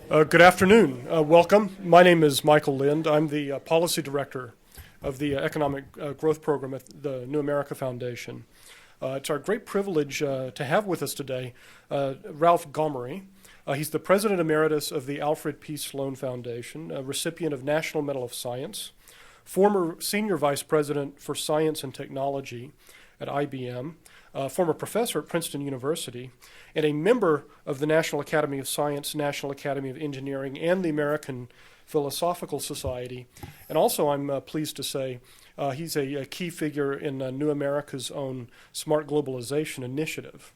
Good afternoon. Welcome. My name is Michael Lind. I'm the Policy Director of the Economic Growth Program at the New America Foundation. It's our great privilege to have with us today Ralph Gomory. He's the President Emeritus of the Alfred P. Sloan Foundation, a recipient of National Medal of Science, former Senior Vice President for Science and Technology at IBM, former professor at Princeton University, and a member of the National Academy of Science, National Academy of Engineering, and the American Philosophical Society. And also, I'm pleased to say, he's a key figure in New America's own Smart Globalization Initiative.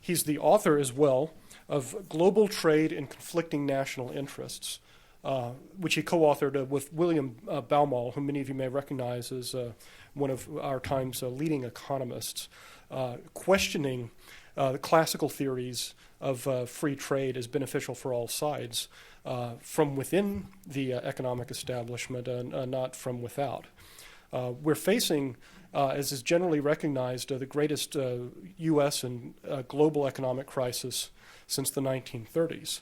He's the author as well of Global Trade and Conflicting National Interests, which he co-authored with William Baumol, who many of you may recognize as one of our time's leading economists, questioning the classical theories of free trade as beneficial for all sides from within the economic establishment and not from without. We're facing, as is generally recognized, the greatest U.S. and global economic crisis since the 1930s.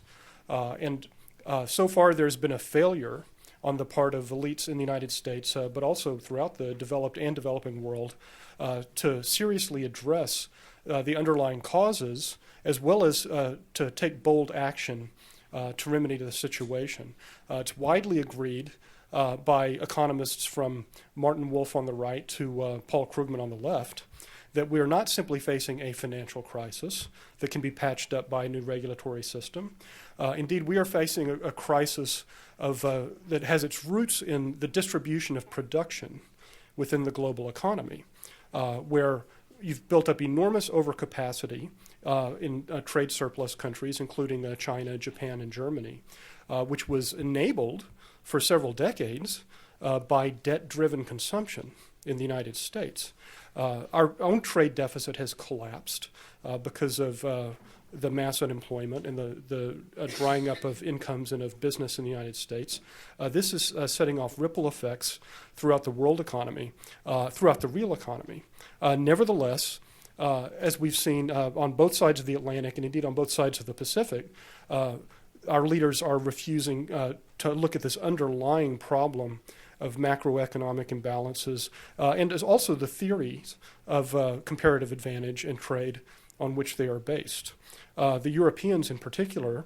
So far there's been a failure on the part of elites in the United States, but also throughout the developed and developing world, to seriously address the underlying causes, as well as to take bold action to remedy the situation. It's widely agreed by economists from Martin Wolf on the right to Paul Krugman on the left that we are not simply facing a financial crisis that can be patched up by a new regulatory system. Indeed, we are facing a crisis that has its roots in the distribution of production within the global economy, where you've built up enormous overcapacity in trade surplus countries, including China, Japan, and Germany, which was enabled for several decades by debt-driven consumption in the United States. Our own trade deficit has collapsed because of the mass unemployment and the drying up of incomes and of business in the United States. This is setting off ripple effects throughout the world economy, throughout the real economy. Nevertheless, as we've seen on both sides of the Atlantic and indeed on both sides of the Pacific, our leaders are refusing to look at this underlying problem of macroeconomic imbalances and as also the theories of comparative advantage and trade on which they are based. The Europeans in particular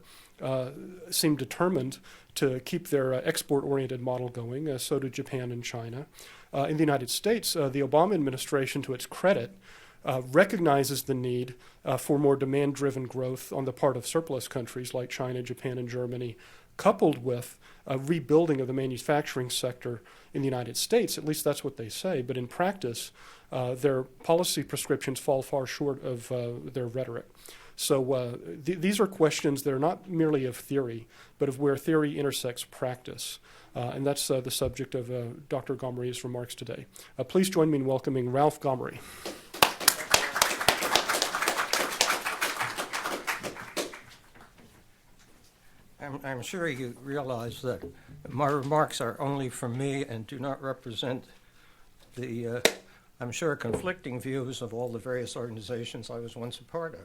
seem determined to keep their export-oriented model going, so do Japan and China. In the United States, the Obama administration, to its credit, recognizes the need for more demand-driven growth on the part of surplus countries like China, Japan, and Germany, coupled with a rebuilding of the manufacturing sector in the United States. At least that's what they say. But in practice, their policy prescriptions fall far short of their rhetoric. So these are questions that are not merely of theory, but of where theory intersects practice. And that's the subject of Dr. Gomory's remarks today. Please join me in welcoming Ralph Gomory. I'm sure you realize that my remarks are only from me and do not represent the, I'm sure, conflicting views of all the various organizations I was once a part of.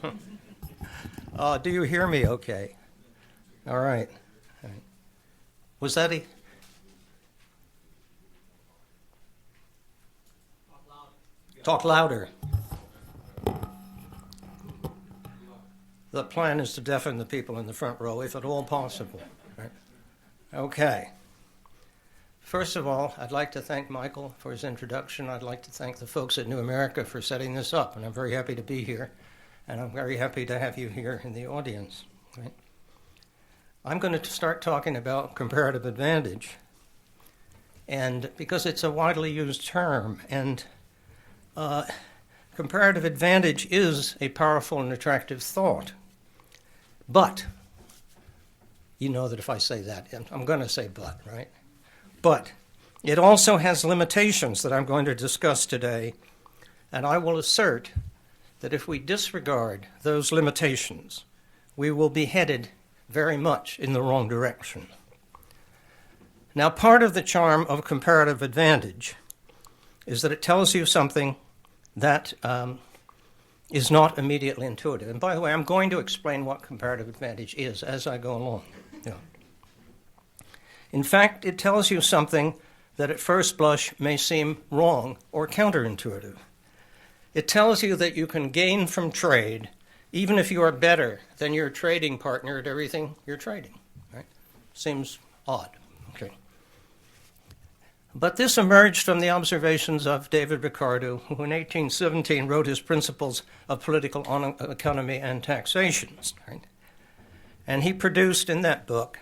Right? Do you hear me okay? All right. All right. Was that a... Talk louder. The plan is to deafen the people in the front row, if at all possible. Right? Okay. First of all, I'd like to thank Michael for his introduction. I'd like to thank the folks at New America for setting this up, and I'm very happy to be here, and I'm very happy to have you here in the audience. Right? I'm going to start talking about comparative advantage, and because it's a widely used term, and comparative advantage is a powerful and attractive thought. But, you know that if I say that, I'm going to say but, right? But it also has limitations that I'm going to discuss today, and I will assert that if we disregard those limitations, we will be headed very much in the wrong direction. Now, part of the charm of comparative advantage is that it tells you something that is not immediately intuitive. And by the way, I'm going to explain what comparative advantage is as I go along. Yeah. In fact, it tells you something that at first blush may seem wrong or counterintuitive. It tells you that you can gain from trade even if you are better than your trading partner at everything you're trading. Right? Seems odd. Okay. But this emerged from the observations of David Ricardo, who in 1817 wrote his Principles of Political Economy and Taxation. Right? And he produced in that book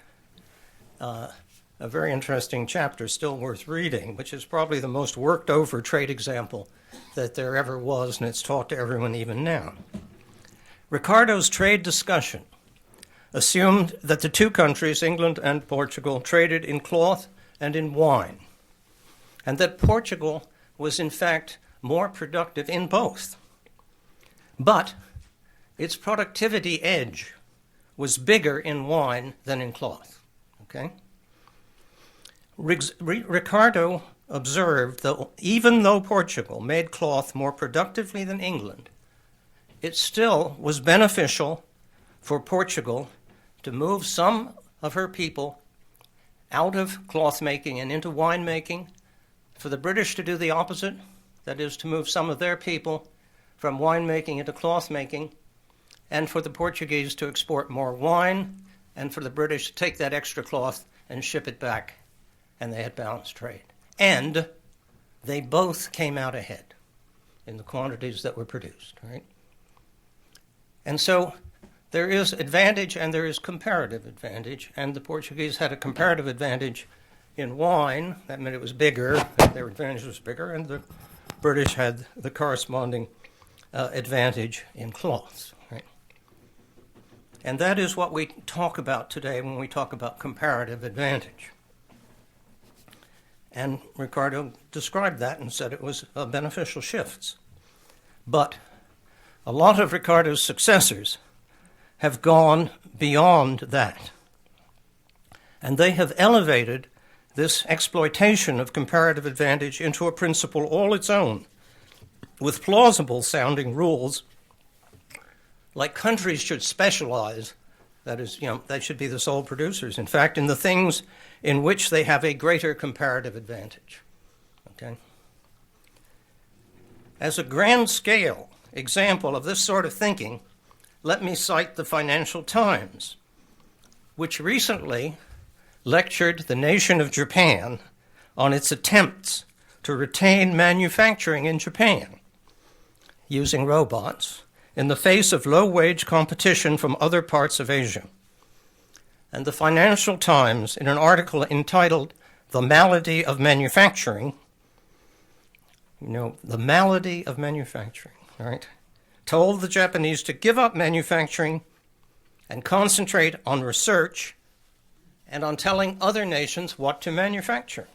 a very interesting chapter, still worth reading, which is probably the most worked over trade example that there ever was, and it's taught to everyone even now. Ricardo's trade discussion assumed that the two countries, England and Portugal, traded in cloth and in wine, and that Portugal was in fact more productive in both. But its productivity edge was bigger in wine than in cloth. Okay? Ricardo observed that even though Portugal made cloth more productively than England, it still was beneficial for Portugal to move some of her people out of cloth making and into wine making, for the British to do the opposite, that is, to move some of their people from wine making into cloth making, and for the Portuguese to export more wine, and for the British to take that extra cloth and ship it back, and they had balanced trade. And they both came out ahead in the quantities that were produced, right? And so there is advantage and there is comparative advantage, and the Portuguese had a comparative advantage in wine. That meant it was bigger, their advantage was bigger, and the British had the corresponding advantage in cloths, right? And that is what we talk about today when we talk about comparative advantage. And Ricardo described that and said it was beneficial shifts. But a lot of Ricardo's successors have gone beyond that. And they have elevated this exploitation of comparative advantage into a principle all its own, with plausible-sounding rules, like countries should specialize. That is, they should be the sole producers, in fact, in the things in which they have a greater comparative advantage. Okay? As a grand-scale example of this sort of thinking, let me cite the Financial Times, which recently lectured the nation of Japan on its attempts to retain manufacturing in Japan using robots in the face of low-wage competition from other parts of Asia. And the Financial Times, in an article entitled "The Malady of Manufacturing," the malady of manufacturing, right, told the Japanese to give up manufacturing and concentrate on research and on telling other nations what to manufacture.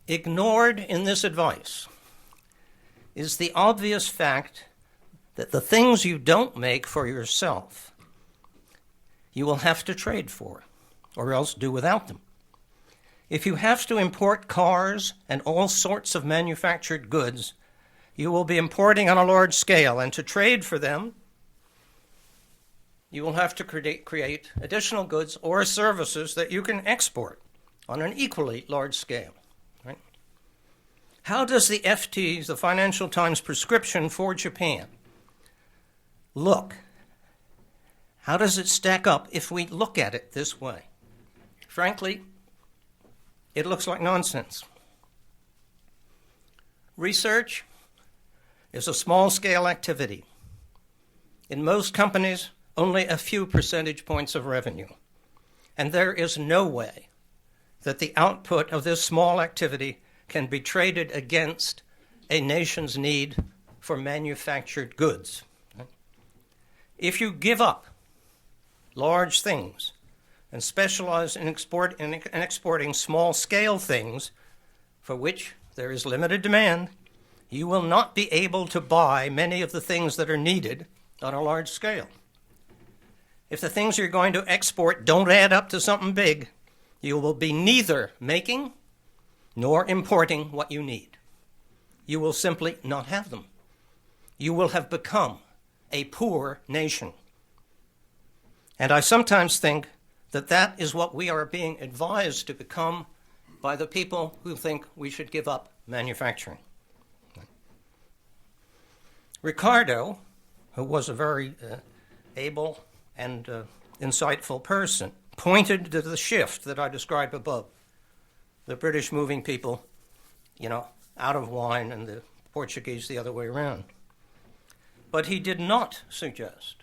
Ignored in this advice is the obvious fact that the things you don't make for yourself, you will have to trade for, or else do without them. If you have to import cars and all sorts of manufactured goods, you will be importing on a large scale, and to trade for them, you will have to create additional goods or services that you can export on an equally large scale. Right? How does the FT's, the Financial Times prescription for Japan, look? How does it stack up if we look at it this way? Frankly, it looks like nonsense. Research is a small-scale activity. In most companies, only a few percentage points of revenue. And there is no way that the output of this small activity can be traded against a nation's need for manufactured goods. If you give up large things and specialize in exporting small-scale things for which there is limited demand, you will not be able to buy many of the things that are needed on a large scale. If the things you're going to export don't add up to something big, you will be neither making nor importing what you need. you will simply not have them. You will have become a poor nation. And I sometimes think that that is what we are being advised to become by the people who think we should give up manufacturing. Ricardo, who was a very able and insightful person, pointed to the shift that I described above. The British moving people, out of wine and the Portuguese the other way around. But he did not suggest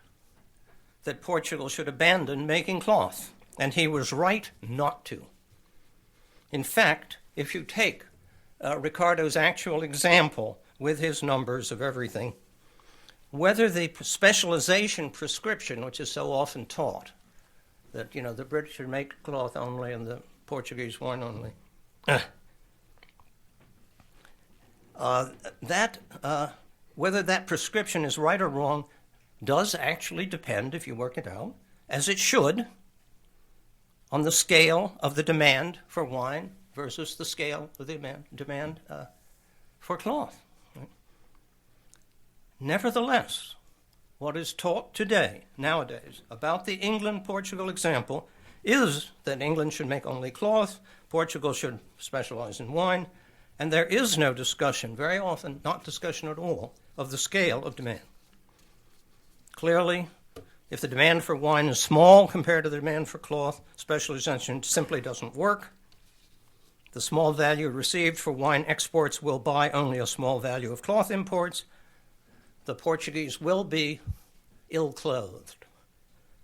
that Portugal should abandon making cloth, and he was right not to. In fact, if you take Ricardo's actual example with his numbers of everything, whether the specialization prescription, which is so often taught, that, the British should make cloth only and the Portuguese wine only, whether that prescription is right or wrong does actually depend, if you work it out, as it should, on the scale of the demand for wine versus the scale of the demand for cloth. Right? Nevertheless, what is taught today, nowadays, about the England-Portugal example is that England should make only cloth, Portugal should specialize in wine, and there is no discussion, very often not discussion at all, of the scale of demand. Clearly, if the demand for wine is small compared to the demand for cloth, specialization simply doesn't work. The small value received for wine exports will buy only a small value of cloth imports. The Portuguese will be ill-clothed.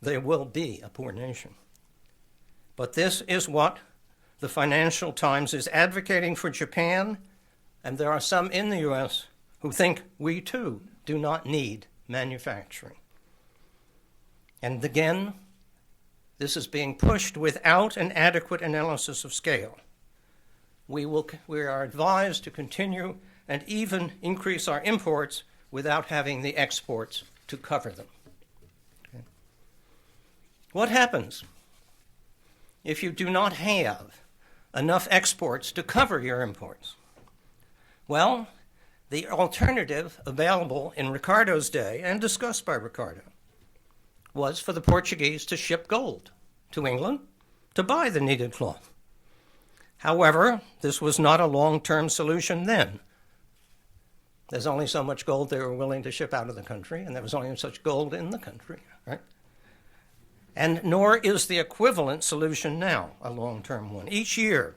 They will be a poor nation. But this is what the Financial Times is advocating for Japan, and there are some in the U.S. who think we too do not need manufacturing. And again, this is being pushed without an adequate analysis of scale. We are advised to continue and even increase our imports without having the exports to cover them. Okay. What happens if you do not have enough exports to cover your imports? Well, the alternative available in Ricardo's day and discussed by Ricardo was for the Portuguese to ship gold to England to buy the needed cloth. However, this was not a long-term solution then. There's only so much gold they were willing to ship out of the country, and there was only such gold in the country, right? And nor is the equivalent solution now a long-term one. Each year,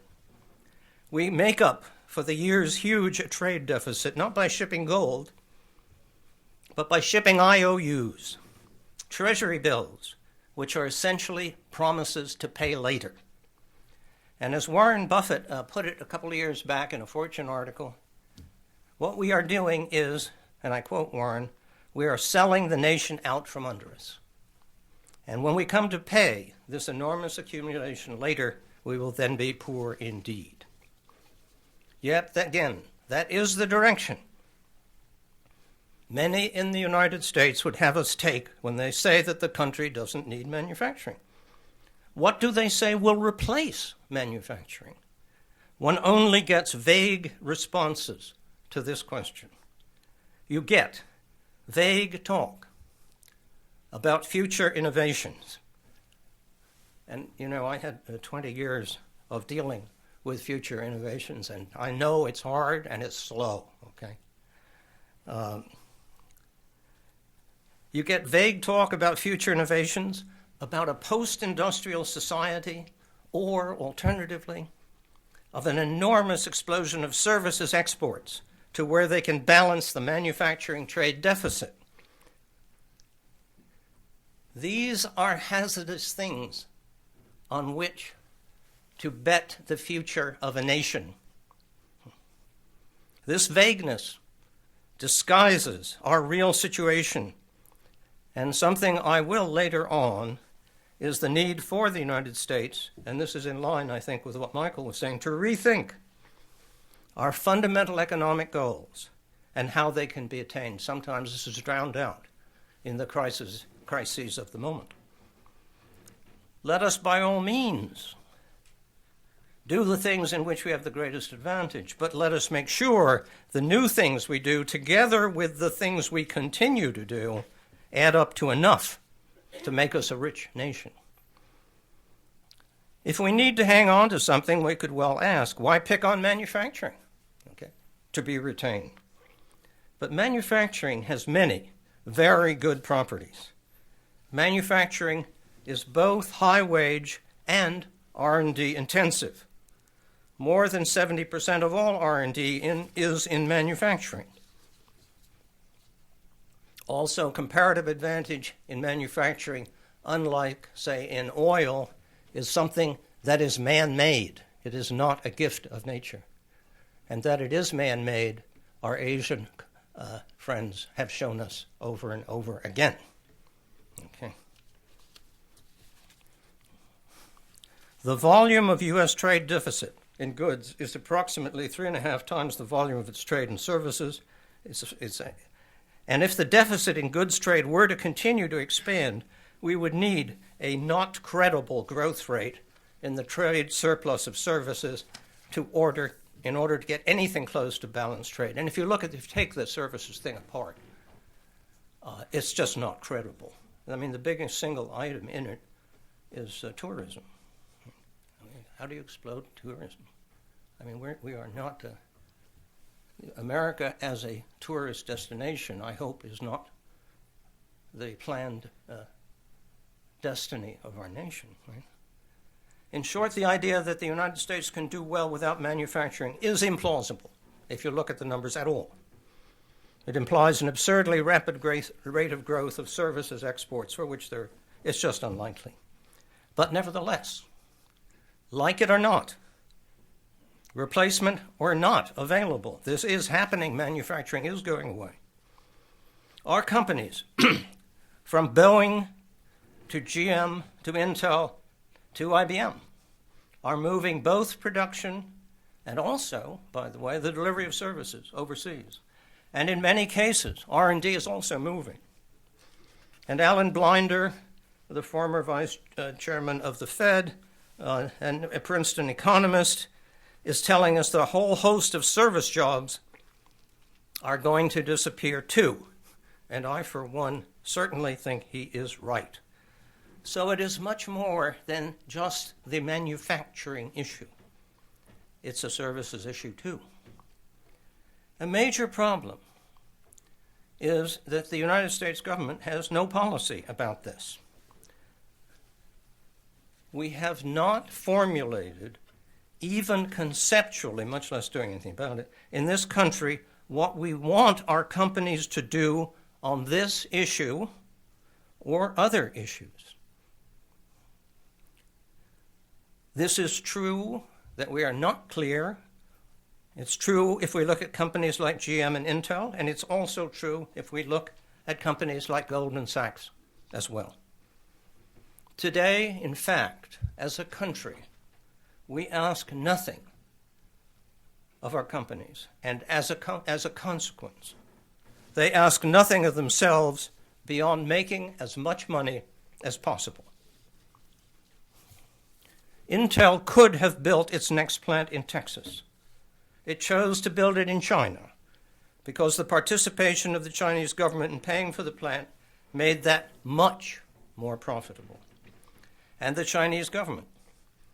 we make up for the year's huge trade deficit, not by shipping gold, but by shipping IOUs, treasury bills, which are essentially promises to pay later. And as Warren Buffett put it a couple of years back in a Fortune article, what we are doing is, and I quote Warren, we are selling the nation out from under us. And when we come to pay this enormous accumulation later, we will then be poor indeed. Yet, again, that is the direction many in the United States would have us take when they say that the country doesn't need manufacturing. What do they say will replace manufacturing? One only gets vague responses to this question. You get vague talk about future innovations. And, I had 20 years of dealing with future innovations, and I know it's hard and it's slow, okay? You get vague talk about future innovations, about a post-industrial society, or, alternatively, of an enormous explosion of services exports to where they can balance the manufacturing trade deficit. These are hazardous things on which to bet the future of a nation. This vagueness disguises our real situation, and something I will later on is the need for the United States, and this is in line, I think, with what Michael was saying, to rethink our fundamental economic goals and how they can be attained. Sometimes this is drowned out in the crises of the moment. Let us, by all means, do the things in which we have the greatest advantage, but let us make sure the new things we do, together with the things we continue to do, add up to enough to make us a rich nation. If we need to hang on to something, we could well ask, why pick on manufacturing, to be retained? But manufacturing has many very good properties. Manufacturing is both high wage and R&D intensive. More than 70% of all R&D is in manufacturing. Also, comparative advantage in manufacturing, unlike, say, in oil, is something that is man-made. It is not a gift of nature. And that it is man-made, our Asian friends have shown us over and over again. Okay. The volume of U.S. trade deficit in goods is approximately 3.5 times the volume of its trade in services. And if the deficit in goods trade were to continue to expand, we would need a not credible growth rate in the trade surplus of services in order to get anything close to balanced trade. And if you take the services thing apart, it's just not credible. I mean, the biggest single item in it is tourism. How do you explode tourism? I mean, we are not, America as a tourist destination, I hope, is not the planned destiny of our nation, right? In short, the idea that the United States can do well without manufacturing is implausible, if you look at the numbers at all. It implies an absurdly rapid rate of growth of services exports, for which it's just unlikely. But nevertheless, like it or not, replacement or not available, this is happening. Manufacturing is going away. Our companies, from Boeing to GM to Intel to IBM, are moving both production and also, by the way, the delivery of services overseas. And in many cases, R&D is also moving. And Alan Blinder, the former vice chairman of the Fed and a Princeton economist, is telling us that a whole host of service jobs are going to disappear too. And I, for one, certainly think he is right. So it is much more than just the manufacturing issue. It's a services issue too. A major problem is that the United States government has no policy about this. We have not formulated, even conceptually, much less doing anything about it, in this country, what we want our companies to do on this issue or other issues. This is true that we are not clear. It's true if we look at companies like GM and Intel, and it's also true if we look at companies like Goldman Sachs as well. Today, in fact, as a country, we ask nothing of our companies, and as a consequence, they ask nothing of themselves beyond making as much money as possible. Intel could have built its next plant in Texas. It chose to build it in China because the participation of the Chinese government in paying for the plant made that much more profitable. And the Chinese government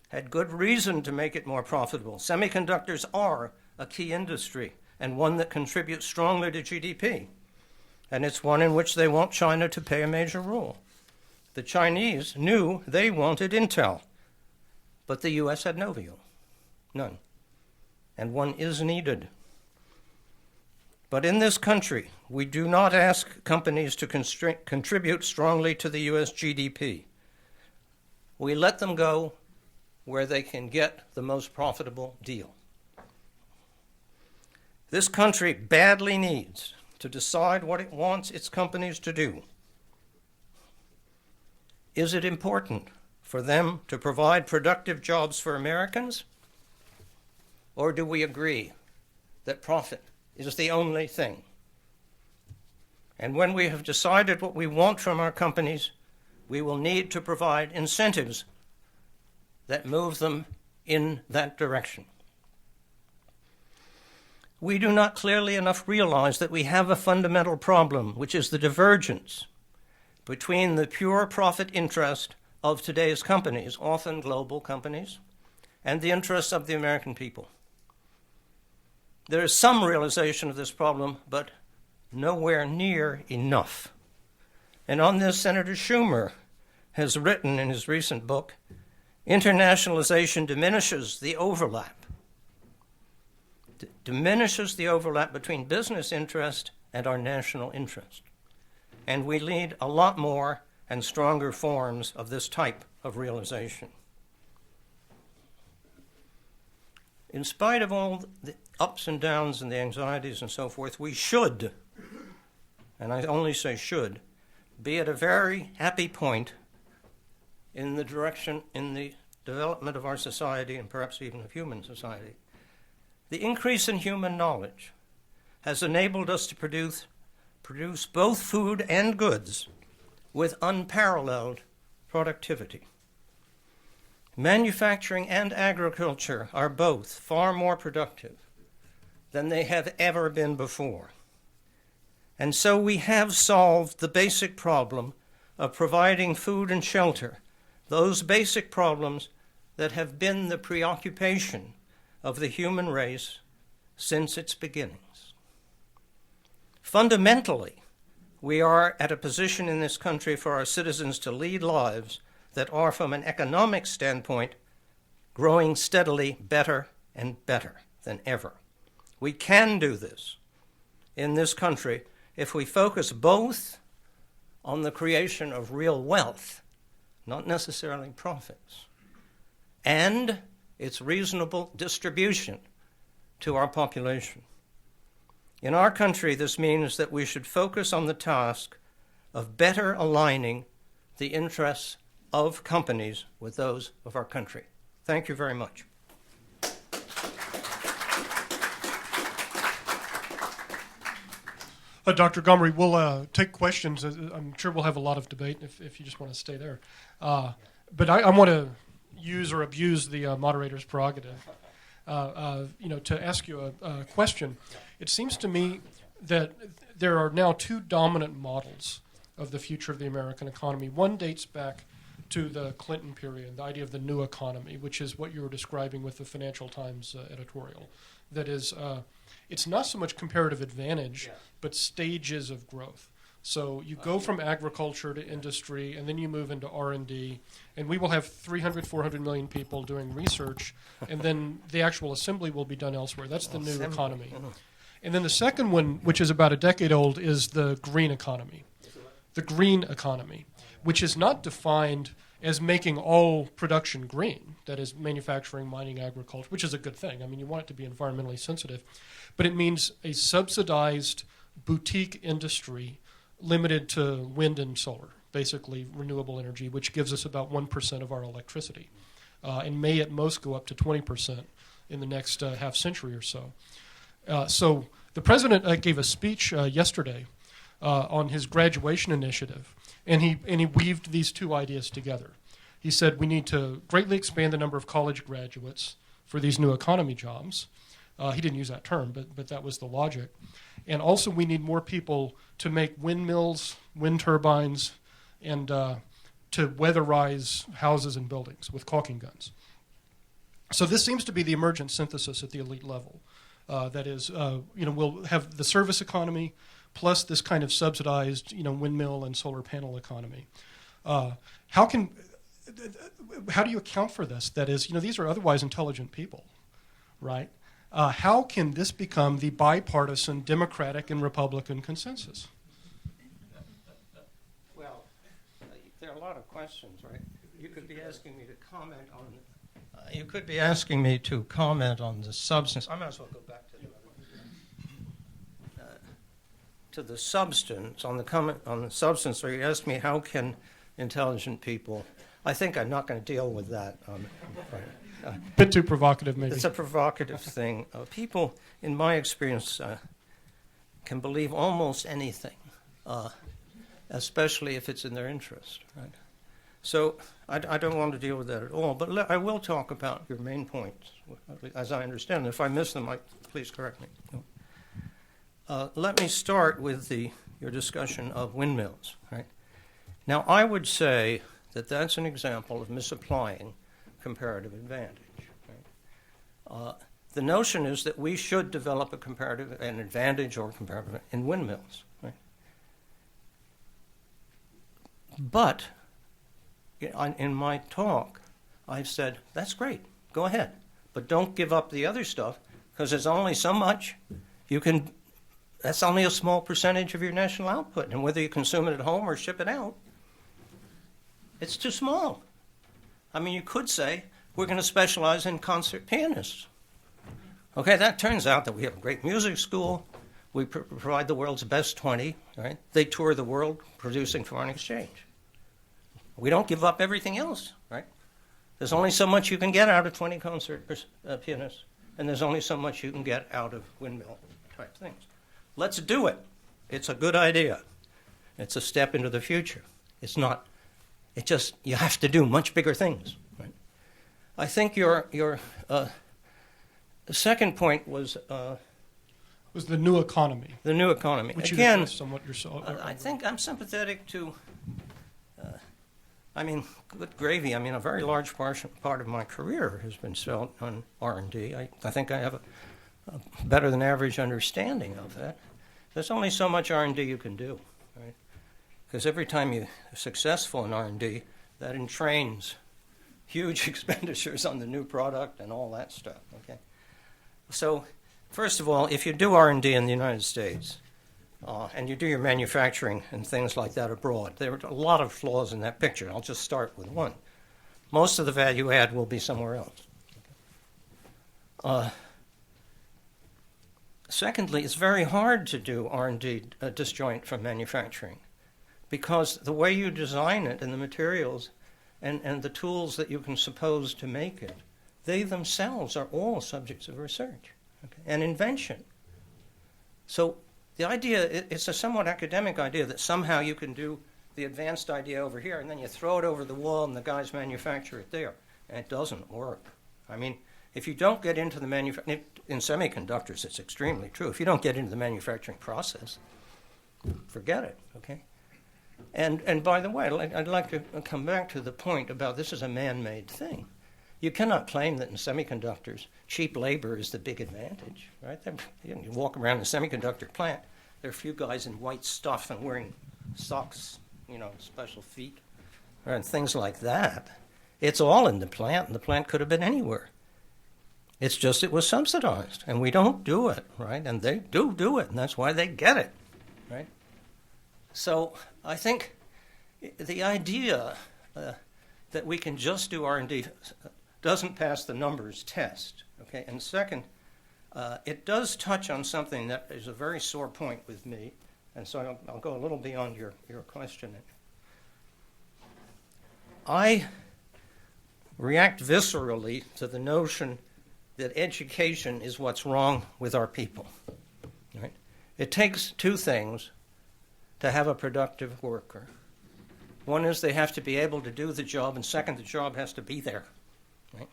had good reason to make it more profitable. Semiconductors are a key industry and one that contributes strongly to GDP. And it's one in which they want China to play a major role. The Chinese knew they wanted Intel, but the U.S. had no view, none. And one is needed. But in this country, we do not ask companies to contribute strongly to the U.S. GDP. We let them go where they can get the most profitable deal. This country badly needs to decide what it wants its companies to do. Is it important for them to provide productive jobs for Americans? Or do we agree that profit is the only thing? And when we have decided what we want from our companies, we will need to provide incentives that move them in that direction. We do not clearly enough realize that we have a fundamental problem, which is the divergence between the pure profit interest of today's companies, often global companies, and the interests of the American people. There is some realization of this problem, but nowhere near enough. And on this, Senator Schumer has written in his recent book, Internationalization diminishes the overlap. Diminishes the overlap between business interest and our national interest. And we lead a lot more and stronger forms of this type of realization. In spite of all the ups and downs and the anxieties and so forth, we should, and I only say should, be at a very happy point in the direction, in the development of our society and perhaps even of human society. The increase in human knowledge has enabled us to produce both food and goods with unparalleled productivity. Manufacturing and agriculture are both far more productive than they have ever been before. And so we have solved the basic problem of providing food and shelter, those basic problems that have been the preoccupation of the human race since its beginnings. Fundamentally, we are at a position in this country for our citizens to lead lives that are, from an economic standpoint, growing steadily better and better than ever. We can do this in this country if we focus both on the creation of real wealth, not necessarily profits, and its reasonable distribution to our population. In our country, this means that we should focus on the task of better aligning the interests of companies with those of our country. Thank you very much. Dr. Gomory, we'll take questions. I'm sure we'll have a lot of debate if you just want to stay there. But I want to use or abuse the moderator's prerogative, to ask you a question. It seems to me that there are now two dominant models of the future of the American economy. One dates back to the Clinton period, the idea of the new economy, which is what you were describing with the Financial Times editorial. That is, it's not so much comparative advantage, but stages of growth. So you go from agriculture to industry, and then you move into R&D, and we will have 300, 400 million people doing research, and then the actual assembly will be done elsewhere. That's the new economy. And then the second one, which is about a decade old, is the green economy. The green economy, which is not defined as making all production green, that is manufacturing, mining, agriculture, which is a good thing. I mean, you want it to be environmentally sensitive. But it means a subsidized boutique industry limited to wind and solar, basically renewable energy, which gives us about 1% of our electricity, and may at most go up to 20% in the next half century or so. So the president gave a speech yesterday on his graduation initiative, and he weaved these two ideas together. He said we need to greatly expand the number of college graduates for these new economy jobs. He didn't use that term, but that was the logic. And also we need more people to make windmills, wind turbines, and to weatherize houses and buildings with caulking guns. So this seems to be the emergent synthesis at the elite level. That is, we'll have the service economy plus this kind of subsidized, windmill and solar panel economy. How do you account for this? That is, these are otherwise intelligent people, right? How can this become the bipartisan Democratic and Republican consensus? Well, there are a lot of questions, right? You could be asking me to comment on the substance. I might as well go back to the substance. On the comment on the substance, or you asked me how can intelligent people. I think I'm not going to deal with that. A bit too provocative, maybe. It's a provocative thing. People, in my experience, can believe almost anything, especially if it's in their interest. Right? So I don't want to deal with that at all, but I will talk about your main points, as I understand them. If I miss them, please correct me. Let me start with your discussion of windmills. Right? Now, I would say that that's an example of misapplying comparative advantage. Right? The notion is that we should develop an advantage or comparative in windmills. Right? But in my talk, I've said, that's great, go ahead. But don't give up the other stuff, because there's only so much you can, that's only a small percentage of your national output. And whether you consume it at home or ship it out, it's too small. I mean, you could say, we're going to specialize in concert pianists. Okay, that turns out that we have a great music school. We provide the world's best 20, right? They tour the world producing foreign exchange. We don't give up everything else, right? There's only so much you can get out of 20 concert pianists, and there's only so much you can get out of windmill type things. Let's do it. It's a good idea. It's a step into the future. It's not, you have to do much bigger things, right? I think your second point was the new economy. The new economy. Which Again, you somewhat yourself. I think I'm sympathetic to, good gravy. I mean, a very large part of my career has been spent on R&D. I think I have a better than average understanding of that. There's only so much R&D you can do, right? Because every time you're successful in R&D, that entrains huge expenditures on the new product and all that stuff, okay? So, first of all, if you do R&D in the United States, and you do your manufacturing and things like that abroad, there are a lot of flaws in that picture. I'll just start with one. Most of the value add will be somewhere else. Secondly, it's very hard to do R&D disjoint from manufacturing, because the way you design it and the materials and the tools that you can suppose to make it, they themselves are all subjects of research, okay, and invention. So the idea, it's a somewhat academic idea that somehow you can do the advanced idea over here and then you throw it over the wall and the guys manufacture it there. And it doesn't work. I mean, if you don't get into the manufacturing, in semiconductors it's extremely true. If you don't get into the manufacturing process, forget it, okay? And by the way, I'd like to come back to the point about this is a man-made thing. You cannot claim that in semiconductors, cheap labor is the big advantage, right? You walk around a semiconductor plant, there are a few guys in white stuff and wearing socks, special feet, and things like that. It's all in the plant, and the plant could have been anywhere. It's just it was subsidized, and we don't do it, right? And they do it, and that's why they get it, right? So I think the idea that we can just do R&D doesn't pass the numbers test, okay? And second, it does touch on something that is a very sore point with me, and so I'll go a little beyond your question. I react viscerally to the notion that education is what's wrong with our people, right? It takes two things to have a productive worker. One is they have to be able to do the job, and second, the job has to be there. Right?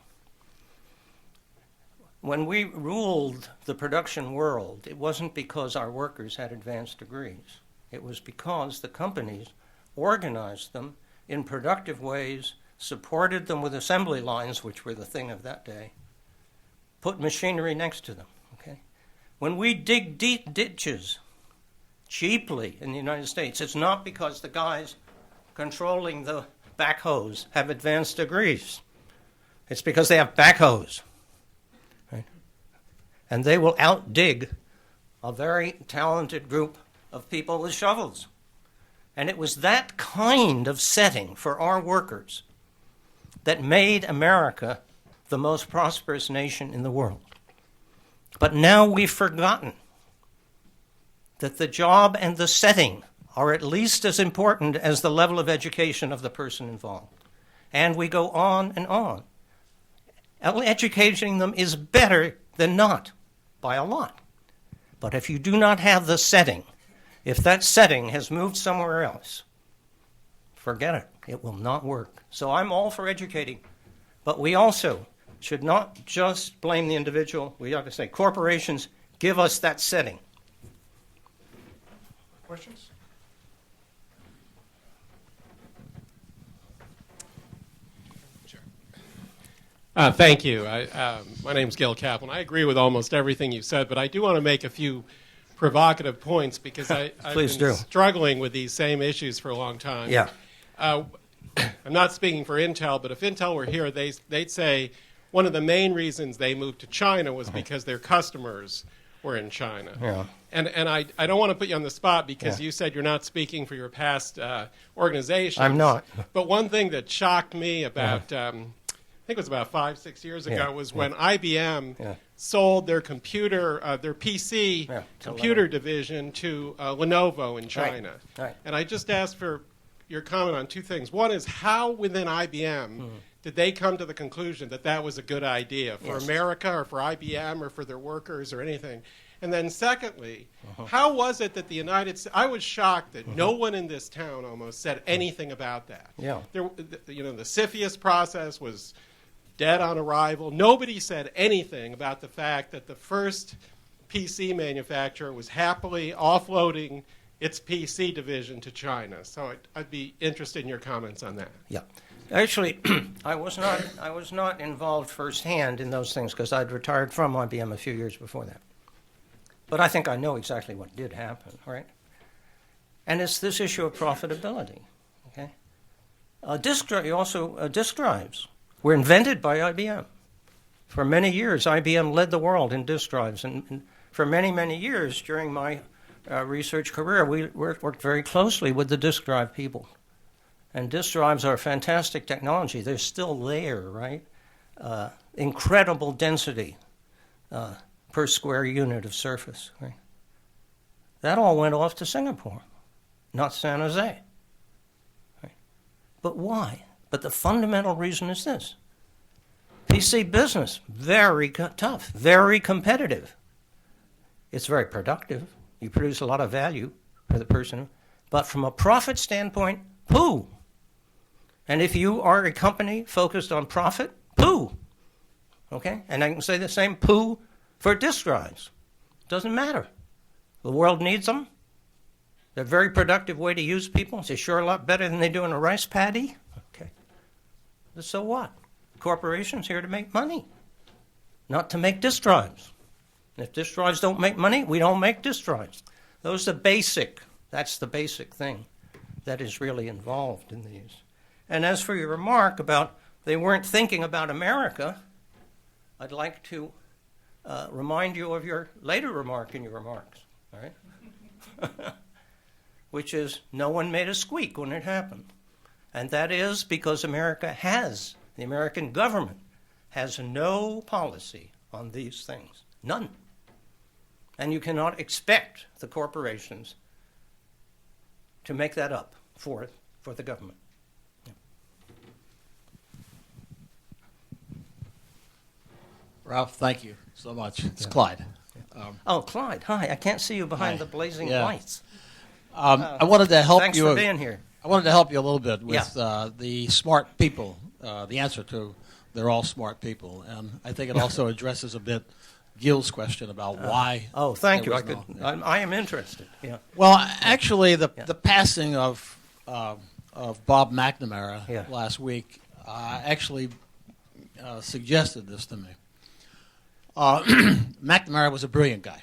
When we ruled the production world, it wasn't because our workers had advanced degrees. It was because the companies organized them in productive ways, supported them with assembly lines, which were the thing of that day, put machinery next to them. Okay? When we dig deep ditches cheaply in the United States, it's not because the guys controlling the backhoes have advanced degrees. It's because they have backhoes. Right? And they will outdig a very talented group of people with shovels. And it was that kind of setting for our workers that made America the most prosperous nation in the world. But now we've forgotten that the job and the setting are at least as important as the level of education of the person involved. And we go on and on. Educating them is better than not, by a lot. But if you do not have the setting, if that setting has moved somewhere else, Forget it. It will not work. So I'm all for educating. But we also should not just blame the individual. We have to say, corporations, give us that setting. Questions? Thank you. My name's Gil Kaplan. I agree with almost everything you said, but I do want to make a few provocative points because I've been struggling with these same issues for a long time. Yeah. I'm not speaking for Intel, but if Intel were here, they'd say one of the main reasons they moved to China was because their customers were in China. Yeah. And I don't want to put you on the spot because you said you're not speaking for your past organizations. I'm not. But one thing that shocked me about I think it was about 5-6 years ago, was when IBM sold their their PC computer division to Lenovo in China. Right. And I just asked for your comment on two things. One is how within IBM did they come to the conclusion that that was a good idea for America or for IBM or for their workers or anything? And then secondly, how was it that the United States, I was shocked that no one in this town almost said anything about that. Yeah. The CFIUS process was dead on arrival. Nobody said anything about the fact that the first PC manufacturer was happily offloading its PC division to China. So I'd be interested in your comments on that. Yeah. Actually, I was not involved firsthand in those things because I'd retired from IBM a few years before that. But I think I know exactly what did happen, right? And it's this issue of profitability, okay? Disk drives were invented by IBM. For many years, IBM led the world in disk drives. And for many, many years during my research career, we worked very closely with the disk drive people. And disk drives are fantastic technology. They're still there, right? Incredible density per square unit of surface, right? That all went off to Singapore, not San Jose. Right? But why? But the fundamental reason is this. PC business, very tough, very competitive. It's very productive. You produce a lot of value for the person. But from a profit standpoint, poo. And if you are a company focused on profit, poo. Okay? And I can say the same poo for disk drives. Doesn't matter. The world needs them. They're a very productive way to use people. It's sure a lot better than they do in a rice paddy. Okay. So what? Corporations here to make money, not to make disk drives. And if disk drives don't make money, we don't make disk drives. That's the basic thing that is really involved in these. And as for your remark about they weren't thinking about America, I'd like to remind you of your later remark in your remarks, all right? Which is no one made a squeak when it happened. And that is because the American government has no policy on these things, none. And you cannot expect the corporations to make that up for the government. Ralph, thank you so much. It's Clyde. Clyde, hi. I can't see you behind the blazing lights. I wanted to help thanks you. For being here. I wanted to help you a little bit with the smart people, the answer to they're all smart people. And I think it also addresses a bit Gil's question about why. Oh, thank you. I am interested. Yeah. Well, actually, the passing of Bob McNamara last week actually suggested this to me. McNamara was a brilliant guy.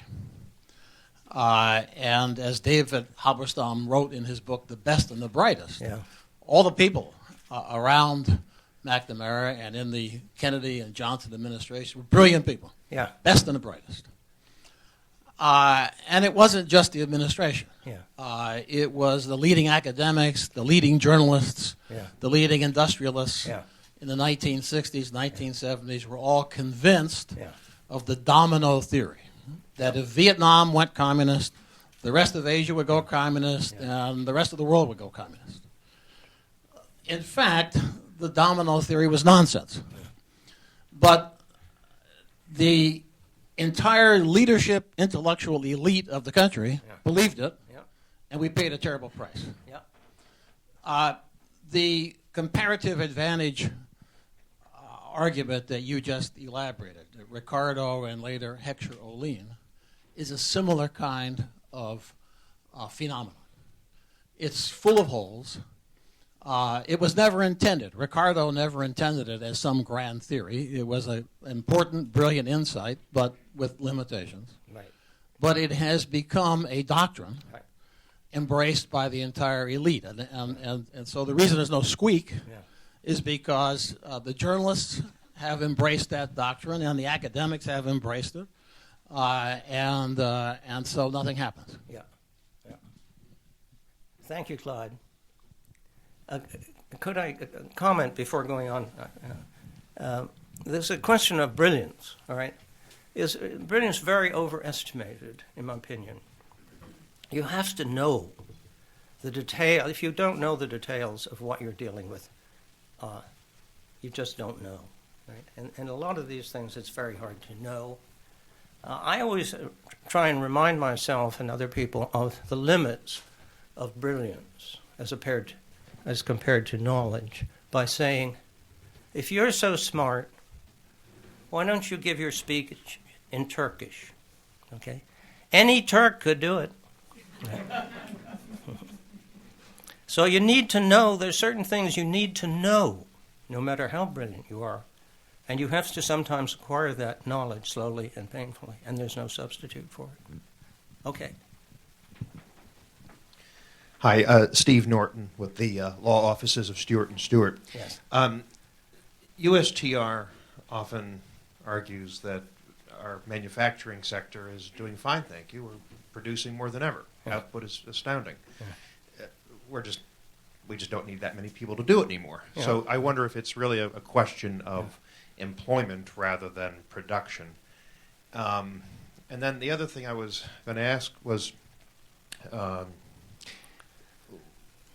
And as David Halberstam wrote in his book, The Best and the Brightest, all the people around McNamara and in the Kennedy and Johnson administration were brilliant people. Yeah. Best and the brightest. And it wasn't just the administration. It was the leading academics, the leading journalists, the leading industrialists in the 1960s, 1970s were all convinced of the domino theory. That if Vietnam went communist, the rest of Asia would go communist, and the rest of the world would go communist. In fact, the domino theory was nonsense. But the entire leadership, intellectual elite of the country believed it, and we paid a terrible price. The comparative advantage argument that you just elaborated, Ricardo and later Hector Olin, is a similar kind of phenomenon. It's full of holes. It was never intended. Ricardo never intended it as some grand theory. It was an important, brilliant insight, but with limitations. Right. But it has become a doctrine Right. embraced by the entire elite. And so the reason there's no squeak is because the journalists have embraced that doctrine and the academics have embraced it. And so nothing happens. Yeah. Thank you, Clyde. Could I comment before going on? There's a question of brilliance, all right? Is brilliance very overestimated, in my opinion? You have to know the detail. If you don't know the details of what you're dealing with, you just don't know, right? And a lot of these things, it's very hard to know. I always try and remind myself and other people of the limits of brilliance as compared to knowledge by saying, if you're so smart, why don't you give your speech in Turkish? Okay? Any Turk could do it. So you need to know, there's certain things you need to know, no matter how brilliant you are. And you have to sometimes acquire that knowledge slowly and painfully, and there's no substitute for it. Okay. Hi, Steve Norton with the law offices of Stewart and Stewart. Yes. USTR often argues that our manufacturing sector is doing fine, thank you. We're producing more than ever. Yeah. Output is astounding. Yeah. We just don't need that many people to do it anymore. Yeah. So I wonder if it's really a question of employment rather than production. And then the other thing I was going to ask was,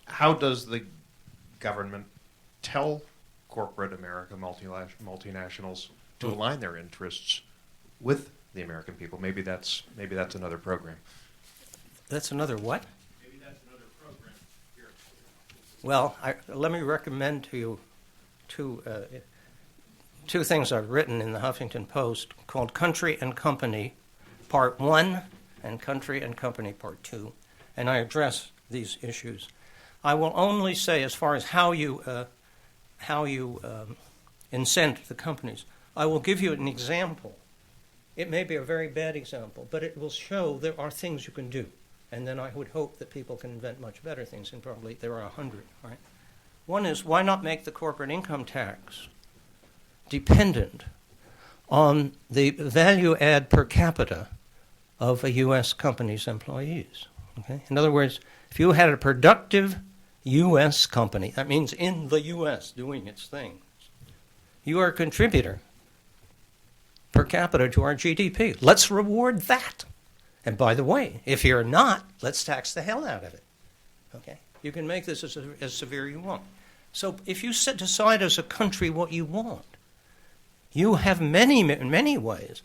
how does the government tell corporate America, multinationals, to align their interests with the American people? Maybe that's another program. That's another what? Maybe that's another program here. Well, let me recommend to you two things I've written in the Huffington Post called Country and Company Part 1 and Country and Company Part 2, and I address these issues. I will only say, as far as how you incent the companies, I will give you an example. It may be a very bad example, but it will show there are things you can do. And then I would hope that people can invent much better things, and probably there are 100, right? One is, why not make the corporate income tax dependent on the value add per capita of a U.S. company's employees? Okay? In other words, if you had a productive U.S. company, that means in the U.S. doing its thing, you are a contributor per capita to our GDP. Let's reward that. And by the way, if you're not, let's tax the hell out of it. Okay? You can make this as severe as you want. So if you decide as a country what you want, you have many ways.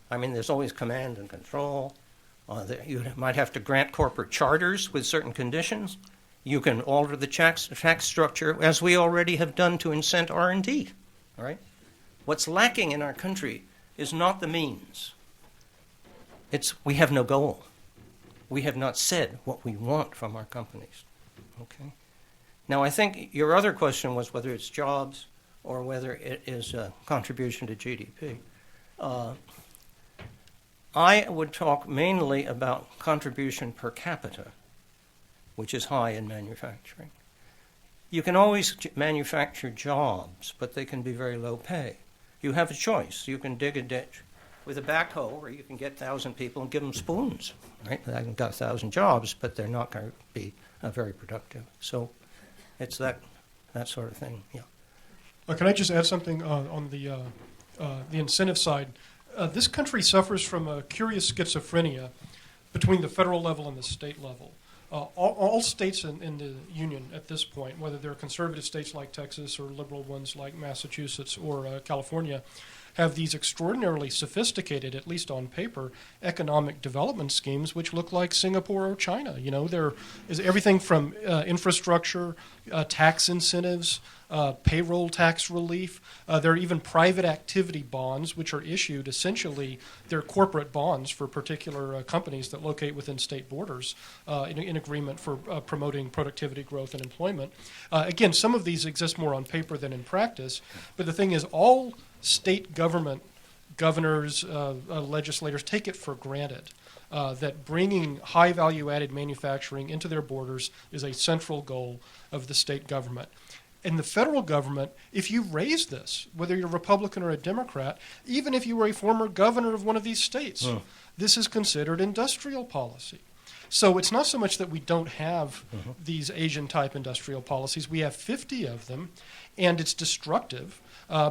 I mean, there's always command and control. You might have to grant corporate charters with certain conditions. You can alter the tax structure, as we already have done to incent R&D. All right? What's lacking in our country is not the means. We have no goal. We have not said what we want from our companies. Okay? Now, I think your other question was whether it's jobs or whether it is a contribution to GDP. I would talk mainly about contribution per capita, which is high in manufacturing. You can always manufacture jobs, but they can be very low pay. You have a choice. You can dig a ditch with a backhoe, or you can get 1,000 people and give them spoons. Right? I've got 1,000 jobs, but they're not going to be very productive. So it's that sort of thing. Yeah. Can I just add something on the incentive side? This country suffers from a curious schizophrenia between the federal level and the state level. all states in the Union at this point, whether they're conservative states like Texas or liberal ones like Massachusetts or California, have these extraordinarily sophisticated, at least on paper, economic development schemes which look like Singapore or China. You know, there is everything from infrastructure, tax incentives, payroll tax relief. There are even private activity bonds, which are issued essentially, they're corporate bonds for particular companies that locate within state borders in agreement for promoting productivity, growth, and employment. Again, some of these exist more on paper than in practice, but the thing is, all state government, governors, legislators take it for granted that bringing high value added manufacturing into their borders is a central goal of the state government. In the federal government, if you raise this, whether you're a Republican or a Democrat, even if you were a former governor of one of these states, this is considered industrial policy. So it's not so much that we don't have these Asian-type industrial policies. We have 50 of them, and it's destructive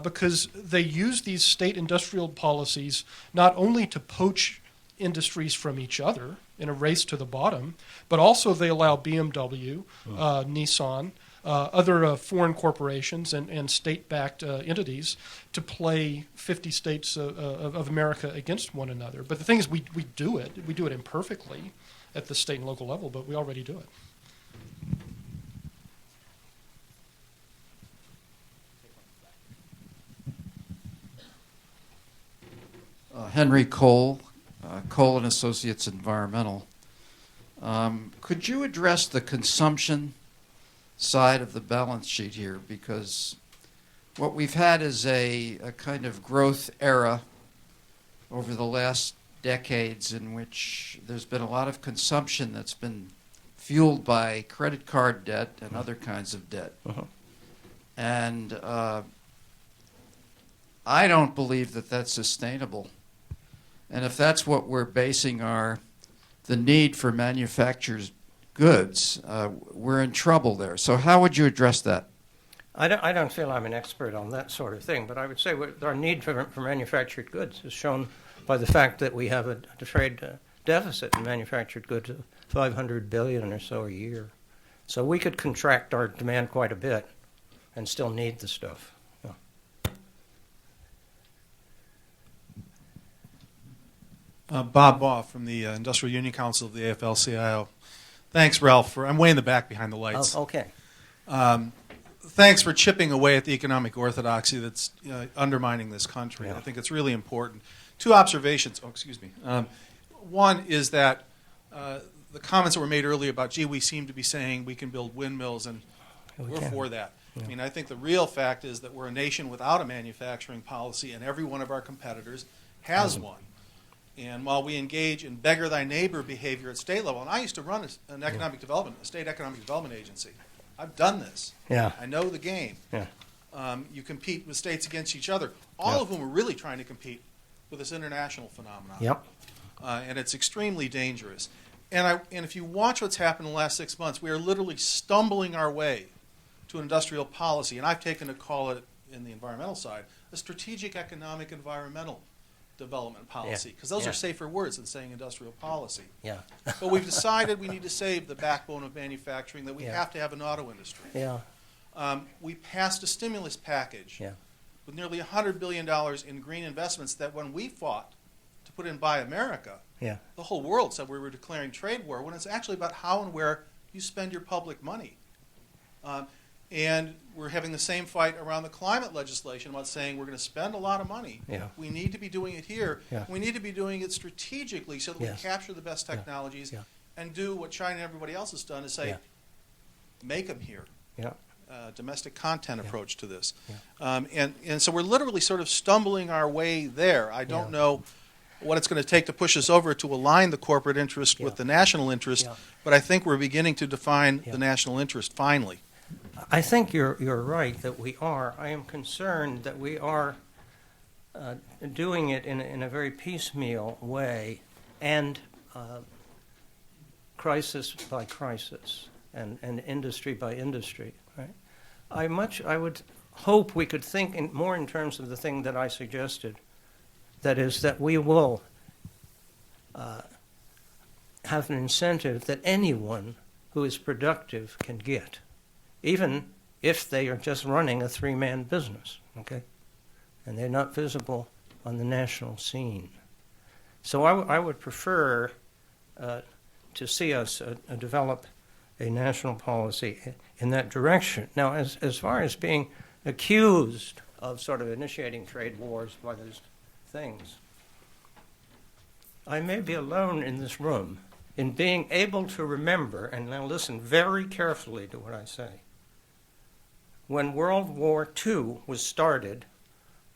because they use these state industrial policies not only to poach industries from each other in a race to the bottom, but also they allow BMW, Nissan, other foreign corporations and state-backed entities to play 50 states of America against one another. But the thing is, we do it. We do it imperfectly at the state and local level, but we already do it. Henry Cole, Cole and Associates Environmental. Could you address the consumption side of the balance sheet here? Because what we've had is a kind of growth era over the last decades in which there's been a lot of consumption that's been fueled by credit card debt and other kinds of debt. And I don't believe that that's sustainable. And if that's what we're basing the need for manufactured goods, we're in trouble there. So how would you address that? I don't feel I'm an expert on that sort of thing, but I would say our need for manufactured goods is shown by the fact that we have a trade deficit in manufactured goods of $500 billion or so a year. So we could contract our demand quite a bit and still need the stuff. Bob Baugh from the Industrial Union Council of the AFL-CIO. Thanks, Ralph. I'm way in the back behind the lights. Oh, okay. Thanks for chipping away at the economic orthodoxy that's undermining this country. Yeah. I think it's really important. Two observations. Oh, excuse me. One is that the comments that were made earlier about, gee, we seem to be saying we can build windmills, and we're for that. Yeah. I mean, I think the real fact is that we're a nation without a manufacturing policy, and every one of our competitors has one. And while we engage in beggar thy neighbor behavior at state level, and I used to run an economic development, a state economic development agency. I've done this. Yeah. I know the game. Yeah. You compete with states against each other, all of whom are really trying to compete with this international phenomenon. Yep. And it's extremely dangerous. And if you watch what's happened in the last 6 months, we are literally stumbling our way to an industrial policy, and I've taken to call it, in the environmental side, a strategic economic environmental development policy, because those are safer words than saying industrial policy. Yeah. But we've decided we need to save the backbone of manufacturing, that we have to have an auto industry. Yeah. We passed a stimulus package with nearly $100 billion in green investments that when we fought to put in Buy America, the whole world said we were declaring trade war, when it's actually about how and where you spend your public money. And we're having the same fight around the climate legislation about saying we're going to spend a lot of money. Yeah. We need to be doing it here. Yeah. We need to be doing it strategically so that we capture the best technologies and do what China and everybody else has done, is say, make them here. Yeah. Domestic content approach to this. And so we're literally sort of stumbling our way there. I don't know what it's going to take to push us over to align the corporate interest with the national interest, but I think we're beginning to define the national interest finally. I think you're right that we are. I am concerned that we are doing it in a very piecemeal way, and crisis by crisis, and industry by industry. Right? I would hope we could think more in terms of the thing that I suggested. That is, that we will have an incentive that anyone who is productive can get, even if they are just running a three-man business, okay? And they're not visible on the national scene. So I would prefer to see us develop a national policy in that direction. Now, as far as being accused of sort of initiating trade wars by those things, I may be alone in this room in being able to remember, and now listen very carefully to what I say, when World War II was started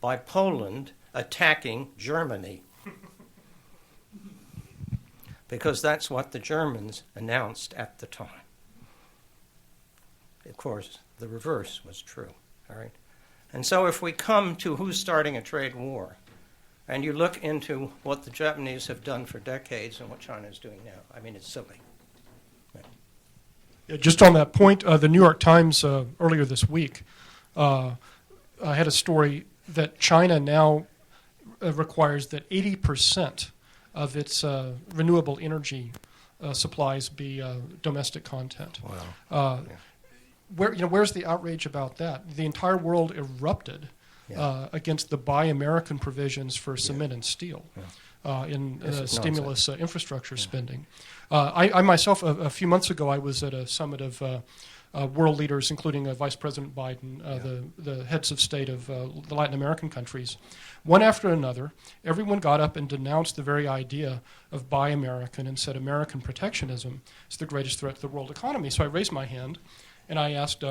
by Poland attacking Germany. Because that's what the Germans announced at the time. Of course, the reverse was true, all right? And so if we come to who's starting a trade war, and you look into what the Japanese have done for decades and what China is doing now, I mean, it's silly. Yeah, just on that point, the New York Times earlier this week had a story that China now requires that 80% of its renewable energy supplies be domestic content. Wow. Where's the outrage about that? The entire world erupted against the Buy American provisions for cement and steel in stimulus infrastructure spending. I myself, a few months ago, I was at a summit of world leaders, including Vice President Biden, the heads of state of the Latin American countries. One after another, everyone got up and denounced the very idea of Buy American and said American protectionism is the greatest threat to the world economy. So I raised my hand and I asked,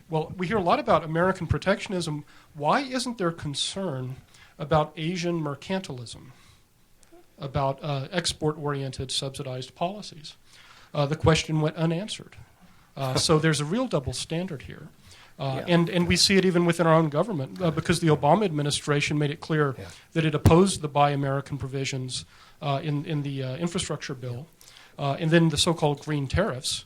well, we hear a lot about American protectionism. Why isn't there concern about Asian mercantilism, about export-oriented subsidized policies? The question went unanswered. So there's a real double standard here. And we see it even within our own government because the Obama administration made it clear that it opposed the Buy American provisions in the infrastructure bill and then the so-called green tariffs,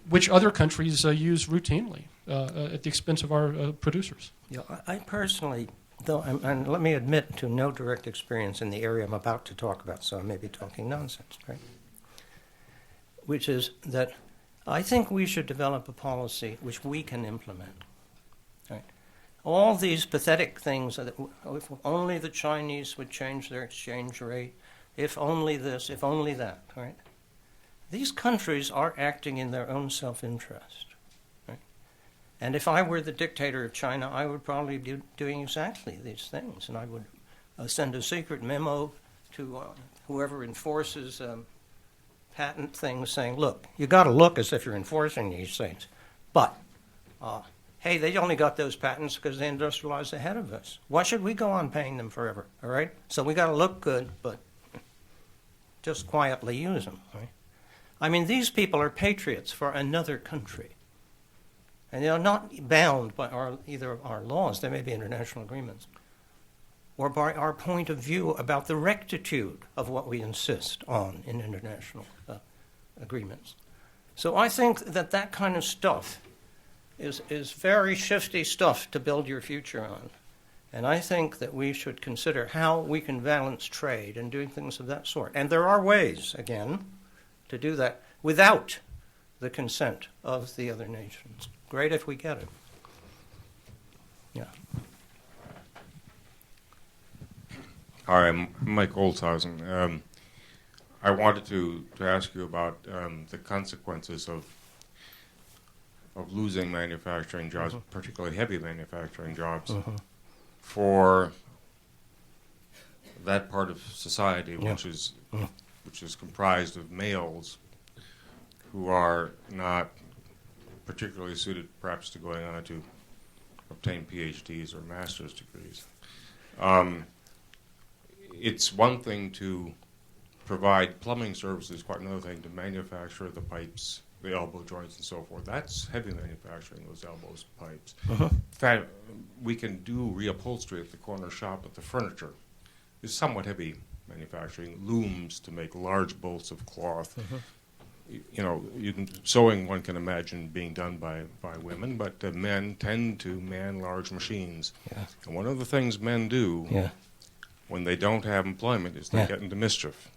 which other countries use routinely at the expense of our producers. Yeah, I personally, though, and let me admit to no direct experience in the area I'm about to talk about, so I may be talking nonsense, right? Which is that I think we should develop a policy which we can implement. Right? All these pathetic things, that if only the Chinese would change their exchange rate, if only this, if only that, right? These countries are acting in their own self-interest. Right? And if I were the dictator of China, I would probably be doing exactly these things, and I would send a secret memo to whoever enforces patent things saying, look, you got to look as if you're enforcing these things. But, hey, they only got those patents because they industrialized ahead of us. Why should we go on paying them forever, all right? So we got to look good, but just quietly use them, right? I mean, these people are patriots for another country. And they're not bound by either our laws, there may be international agreements, or by our point of view about the rectitude of what we insist on in international agreements. So I think that kind of stuff is very shifty stuff to build your future on. And I think that we should consider how we can balance trade and doing things of that sort. And there are ways, again, to do that without the consent of the other nations. Great if we get it. Yeah. Hi, I'm Mike Olshausen. I wanted to ask you about the consequences of losing manufacturing jobs, particularly heavy manufacturing jobs, for that part of society which is comprised of males who are not particularly suited, perhaps, to going on to obtain PhDs or master's degrees. It's one thing to provide plumbing services, quite another thing to manufacture the pipes, the elbow joints, and so forth. That's heavy manufacturing, those elbows, pipes. In fact, we can do reupholstery at the corner shop, but the furniture is somewhat heavy manufacturing. Looms to make large bolts of cloth. You know, sewing one can imagine being done by women, but men tend to man large machines. And one of the things men do when they don't have employment is they get into mischief.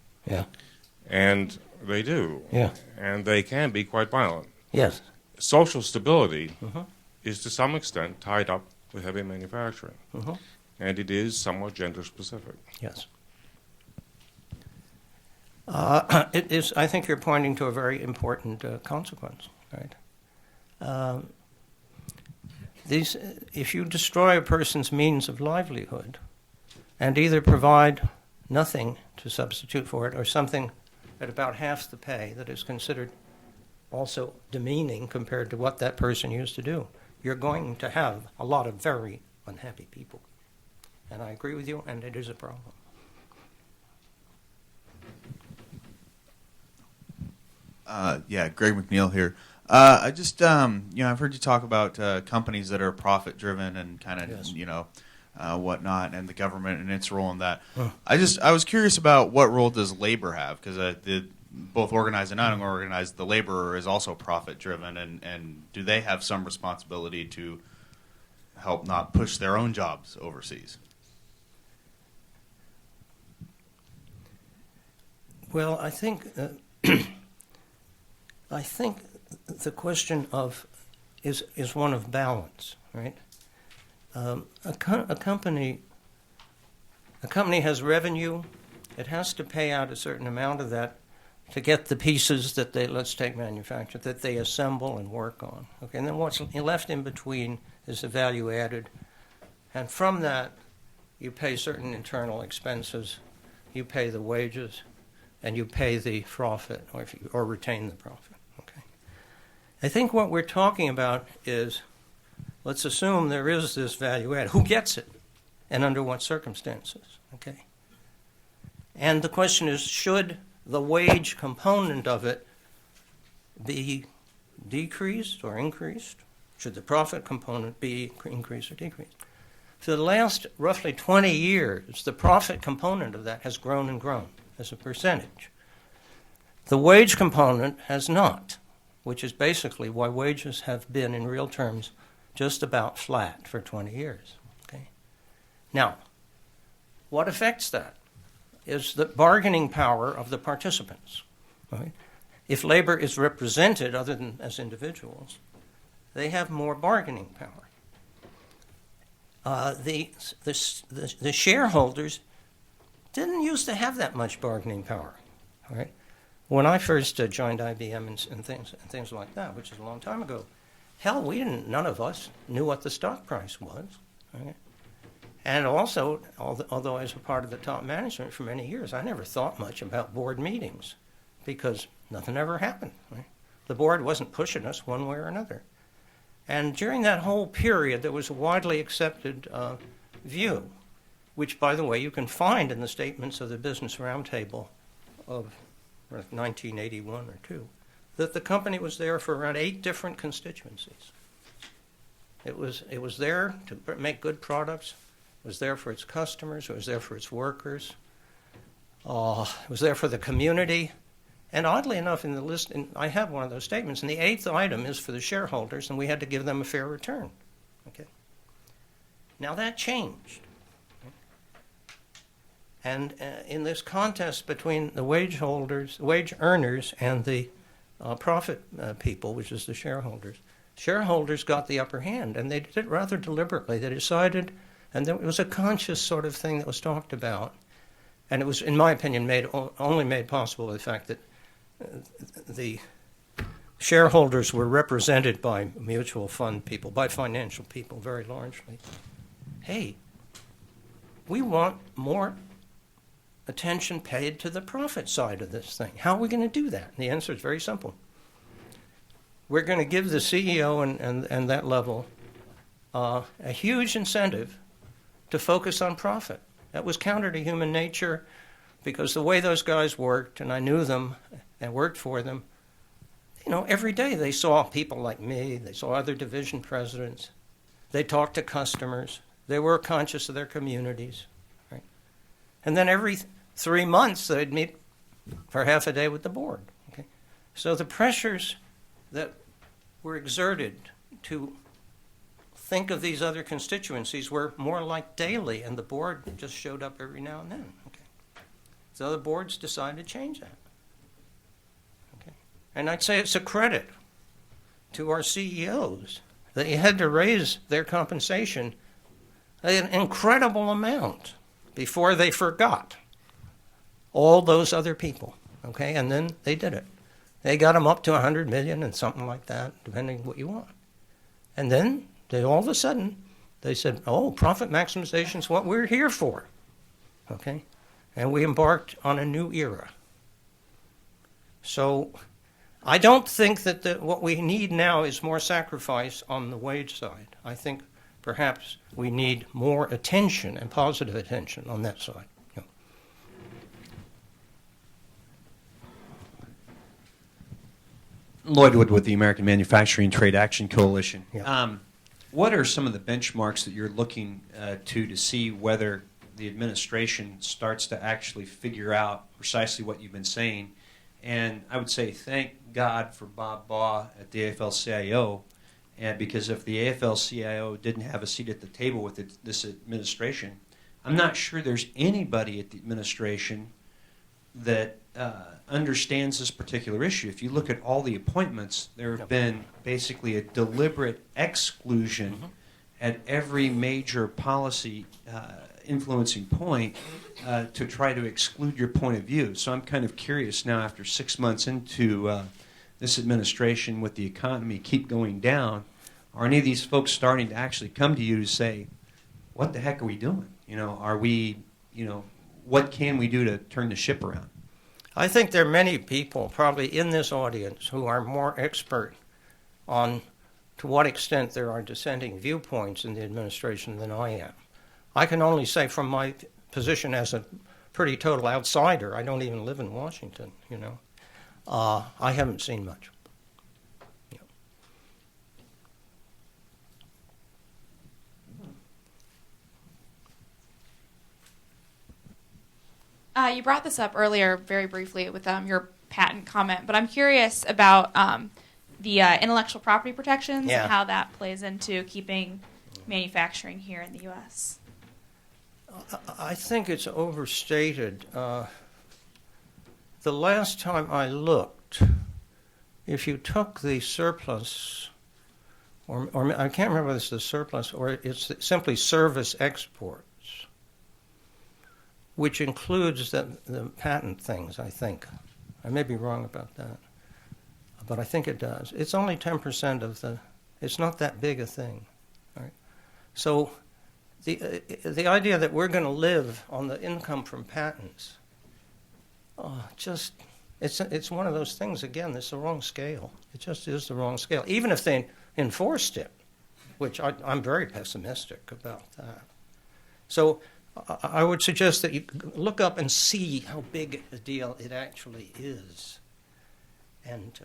And they do. And they can be quite violent. Yes. Social stability Uh-huh. is to some extent tied up with heavy manufacturing, Uh-huh. and it is somewhat gender specific. Yes. It is. I think you're pointing to a very important consequence, right? If you destroy a person's means of livelihood, and either provide nothing to substitute for it, or something at about half the pay that is considered also demeaning compared to what that person used to do, you're going to have a lot of very unhappy people. And I agree with you, and it is a problem. Yeah, Greg McNeil here. I just, I've heard you talk about companies that are profit-driven and kind of, Yes. Whatnot, and the government and its role in that. Huh. I was curious about what role does labor have, because both organized and unorganized, the laborer is also profit-driven, and do they have some responsibility to help not push their own jobs overseas? Well, I think I think the question is one of balance, right? A company has revenue. It has to pay out a certain amount of that to get the pieces that let's take manufacture, that they assemble and work on. Okay, and then what's left in between is the value added, and from that you pay certain internal expenses, you pay the wages, and you pay the profit, or retain the profit. Okay. I think what we're talking about is, let's assume there is this value add. Who gets it, and under what circumstances? Okay. And the question is, should the wage component of it be decreased or increased? Should the profit component be increased or decreased? For the last roughly 20 years, the profit component of that has grown and grown as a percentage. The wage component has not, which is basically why wages have been, in real terms, just about flat for 20 years. Okay. Now, what affects that is the bargaining power of the participants. Right? If labor is represented other than as individuals, they have more bargaining power. The shareholders didn't used to have that much bargaining power. Right? When I first joined IBM and things like that, which is a long time ago, hell, none of us knew what the stock price was. Right? And also, although I was a part of the top management for many years, I never thought much about board meetings because nothing ever happened. Right? The board wasn't pushing us one way or another. And during that whole period, there was a widely accepted view, which, by the way, you can find in the statements of the Business Roundtable of 1981 or 2, that the company was there for around 8 different constituencies. It was there to make good products. It was there for its customers. It was there for its workers. It was there for the community. And oddly enough, in the list, I have one of those statements, and the 8th item is for the shareholders, and we had to give them a fair return. Okay. Now that changed. And in this contest between the wage earners, and the profit people, which is the shareholders got the upper hand, and they did it rather deliberately. They decided, and it was a conscious sort of thing that was talked about, and it was, in my opinion, only made possible by the fact that the shareholders were represented by mutual fund people, by financial people very largely. Hey, we want more attention paid to the profit side of this thing. How are we going to do that? And the answer is very simple. We're going to give the CEO and that level a huge incentive to focus on profit. That was counter to human nature, because the way those guys worked, and I knew them and worked for them, every day they saw people like me, they saw other division presidents, they talked to customers, they were conscious of their communities, right? And then every 3 months they'd meet for half a day with the board. Okay? So the pressures that were exerted to think of these other constituencies were more like daily, and the board just showed up every now and then. Okay. So the boards decided to change that. Okay. And I'd say it's a credit to our CEOs. They had to raise their compensation an incredible amount before they forgot all those other people, okay? And then they did it. They got them up to 100 million and something like that, depending what you want. And then they all of a sudden, they said, oh, profit maximization is what we're here for, okay? And we embarked on a new era. So I don't think that what we need now is more sacrifice on the wage side. I think perhaps we need more attention and positive attention on that side. Yeah. Lloyd Wood with the American Manufacturing Trade Action Coalition. Yeah. What are some of the benchmarks that you're looking to see whether the administration starts to actually figure out precisely what you've been saying? And I would say thank God for Bob Baugh at the AFL-CIO, and because if the AFL-CIO didn't have a seat at the table with this administration, I'm not sure there's anybody at the administration that understands this particular issue. If you look at all the appointments, there have been basically a deliberate exclusion at every major policy influencing point to try to exclude your point of view. So I'm kind of curious now, after 6 months into this administration, with the economy keep going down, are any of these folks starting to actually come to you to say, what the heck are we doing? Are we, what can we do to turn the ship around? I think there are many people probably in this audience who are more expert on to what extent there are dissenting viewpoints in the administration than I am. I can only say from my position as a pretty total outsider, I don't even live in Washington, I haven't seen much. You brought this up earlier very briefly with your patent comment, but I'm curious about the intellectual property protections and how that plays into keeping manufacturing here in the U.S. I think it's overstated. The last time I looked, if you took the surplus, or I can't remember whether it's the surplus or it's simply service exports, which includes the patent things, I think. I may be wrong about that, but I think it does. It's only 10% it's not that big a thing, right? So the idea that we're going to live on the income from patents, it's one of those things, again, it's the wrong scale. It just is the wrong scale. Even if they enforced it, which I'm very pessimistic about that. So I would suggest that you look up and see how big a deal it actually is. And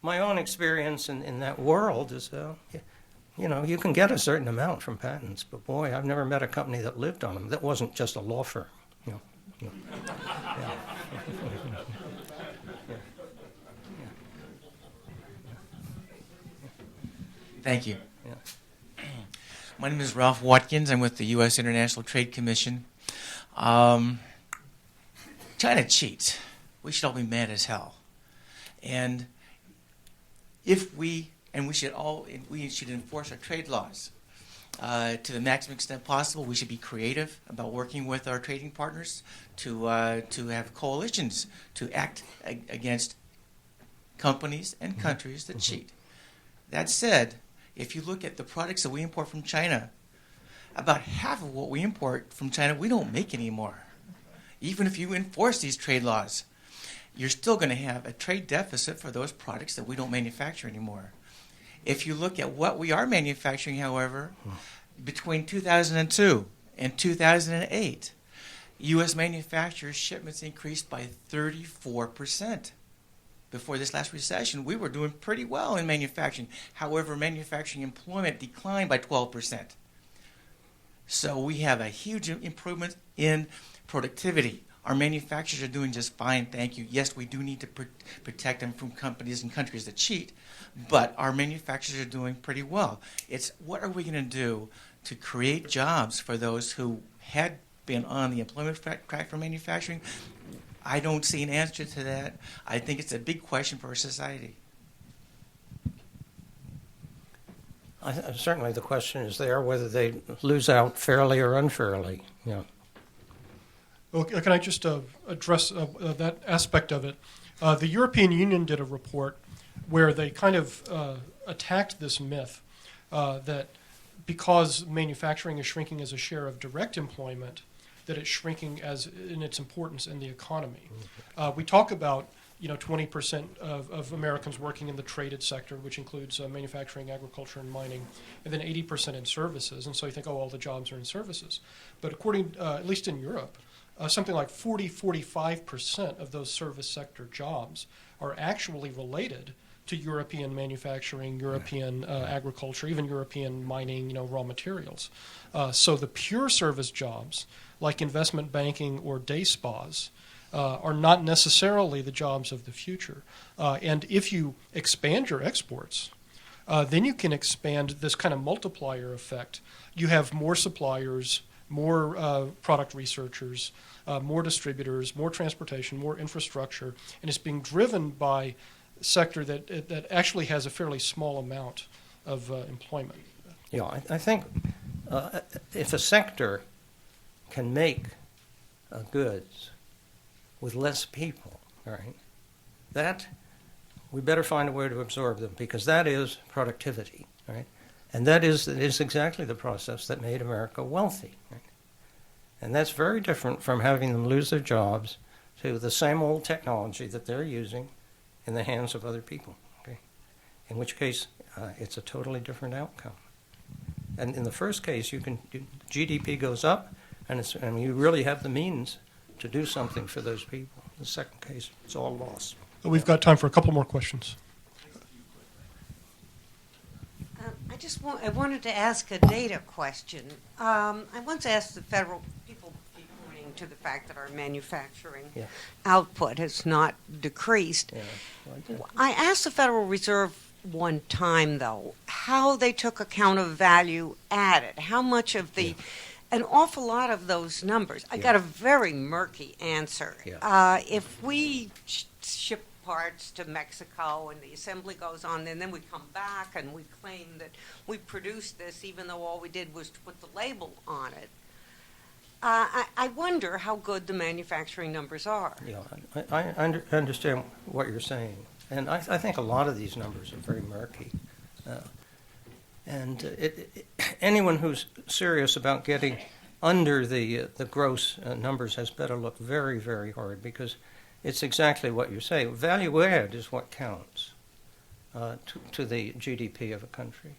my own experience in that world is, you can get a certain amount from patents, but boy, I've never met a company that lived on them that wasn't just a law firm. Yeah. Thank you. My name is Ralph Watkins. I'm with the U.S. International Trade Commission. China cheats. We should all be mad as hell. And we should enforce our trade laws to the maximum extent possible. We should be creative about working with our trading partners to have coalitions to act against companies and countries that cheat. That said, if you look at the products that we import from China, about half of what we import from China we don't make anymore. Even if you enforce these trade laws, you're still going to have a trade deficit for those products that we don't manufacture anymore. If you look at what we are manufacturing, however, between 2002 and 2008, U.S. manufacturers' shipments increased by 34%. Before this last recession, we were doing pretty well in manufacturing. However, manufacturing employment declined by 12%. So we have a huge improvement in productivity. Our manufacturers are doing just fine, thank you. Yes, we do need to protect them from companies and countries that cheat, but our manufacturers are doing pretty well. It's what are we going to do to create jobs for those who had been on the employment track for manufacturing? I don't see an answer to that. I think it's a big question for our society. Certainly the question is there whether they lose out fairly or unfairly. Yeah. Well, can I just address that aspect of it? The European Union did a report where they kind of attacked this myth that because manufacturing is shrinking as a share of direct employment, that it's shrinking as in its importance in the economy. We talk about 20% of Americans working in the traded sector, which includes manufacturing, agriculture, and mining, and then 80% in services. And so you think, oh, all the jobs are in services. But according, at least in Europe, something like 45% of those service sector jobs are actually related to European manufacturing, European agriculture, even European mining, raw materials. So the pure service jobs, like investment banking or day spas, are not necessarily the jobs of the future. And if you expand your exports, then you can expand this kind of multiplier effect. You have more suppliers, more product researchers, more distributors, more transportation, more infrastructure, and it's being driven by a sector that actually has a fairly small amount of employment. Yeah, I think if a sector can make goods with less people, right, that we better find a way to absorb them, because that is productivity, right? And that is exactly the process that made America wealthy, right? And that's very different from having them lose their jobs to the same old technology that they're using in the hands of other people, okay? In which case, it's a totally different outcome. And in the first case, GDP goes up, and you really have the means to do something for those people. In the second case, it's all loss. We've got time for a couple more questions. I wanted to ask a data question. I once asked the federal people, pointing to the fact that our manufacturing output has not decreased. Yeah, I asked the Federal Reserve one time, though, how they took account of value added, how much of the an awful lot of those numbers. I got a very murky answer. If we ship parts to Mexico and the assembly goes on, and then we come back and we claim that we produced this even though all we did was to put the label on it, I wonder how good the manufacturing numbers are. Yeah, I understand what you're saying. And I think a lot of these numbers are very murky. Anyone who's serious about getting under the gross numbers has better look very, very hard, because it's exactly what you say. Value add is what counts to the GDP of a country.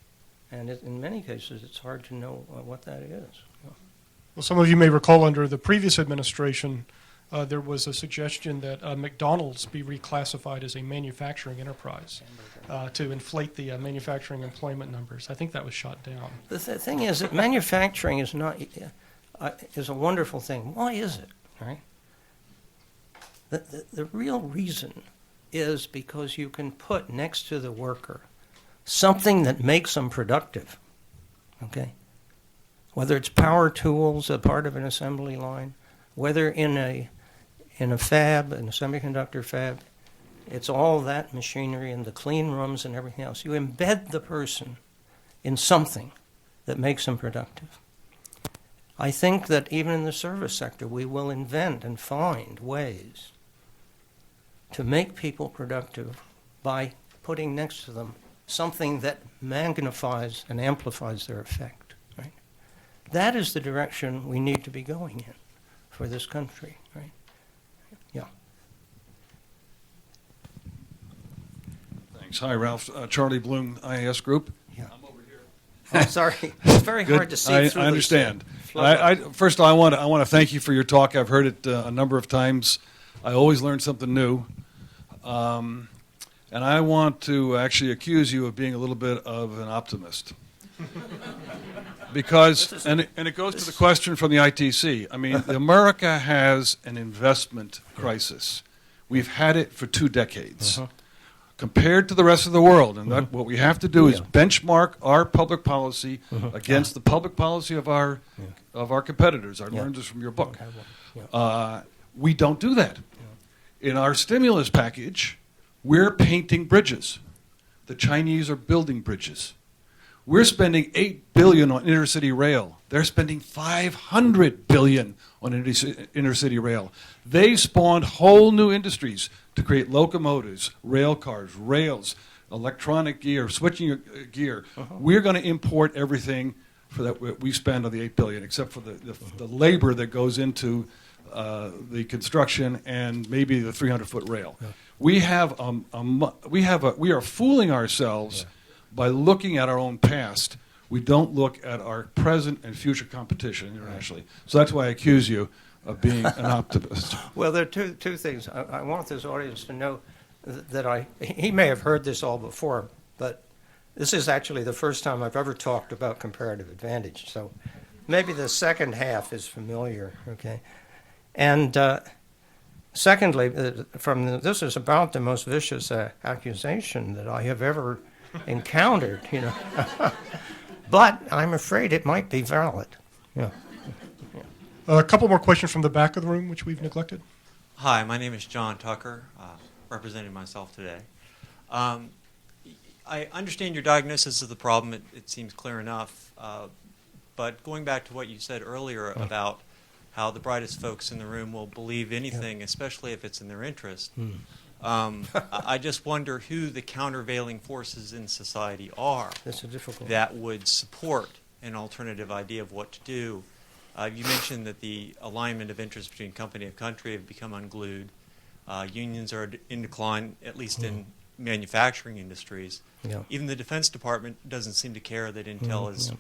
And in many cases, it's hard to know what that is. Well, some of you may recall under the previous administration, there was a suggestion that McDonald's be reclassified as a manufacturing enterprise to inflate the manufacturing employment numbers. I think that was shot down. The thing is that manufacturing is a wonderful thing. Why is it, right? The real reason is because you can put next to the worker something that makes them productive, okay? Whether it's power tools, a part of an assembly line, whether in a fab, in a semiconductor fab, it's all that machinery and the clean rooms and everything else. You embed the person in something that makes them productive. I think that even in the service sector, we will invent and find ways to make people productive by putting next to them something that magnifies and amplifies their effect. Right? That is the direction we need to be going in for this country. Right? Yeah. Thanks. Hi, Ralph. Charlie Bloom, IAS Group. Yeah. I'm over here. Oh, sorry. It's very hard to see through. I understand. First of all, I want to thank you for your talk. I've heard it a number of times. I always learn something new. And I want to actually accuse you of being a little bit of an optimist. Because, and it goes to the question from the ITC. I mean, America has an investment crisis. We've had it for 2 decades. Compared to the rest of the world. And what we have to do is benchmark our public policy against the public policy of our competitors. I learned this from your book. We don't do that. In our stimulus package, we're painting bridges. The Chinese are building bridges. We're spending $8 billion on intercity rail. They're spending $500 billion on intercity rail. They spawned whole new industries to create locomotives, rail cars, rails, electronic gear, switching gear. We're going to import everything for that we spend on the $8 billion, except for the labor that goes into the construction and maybe the 300-foot rail. Yeah. We are fooling ourselves by looking at our own past. We don't look at our present and future competition internationally. So that's why I accuse you of being an optimist. Well, there are two things. I want this audience to know that he may have heard this all before, but this is actually the first time I've ever talked about comparative advantage. So maybe the second half is familiar, okay? And secondly, this is about the most vicious accusation that I have ever encountered, you know. But I'm afraid it might be valid. Yeah. A couple more questions from the back of the room, which we've neglected. Hi, my name is John Tucker, representing myself today. I understand your diagnosis of the problem. It seems clear enough. But going back to what you said earlier about how the brightest folks in the room will believe anything, especially if it's in their interest, I just wonder who the countervailing forces in society are that would support an alternative idea of what to do. You mentioned that the alignment of interest between company and country have become unglued. Unions are in decline, at least in manufacturing industries. Yeah. Even the Defense Department doesn't seem to care that Intel is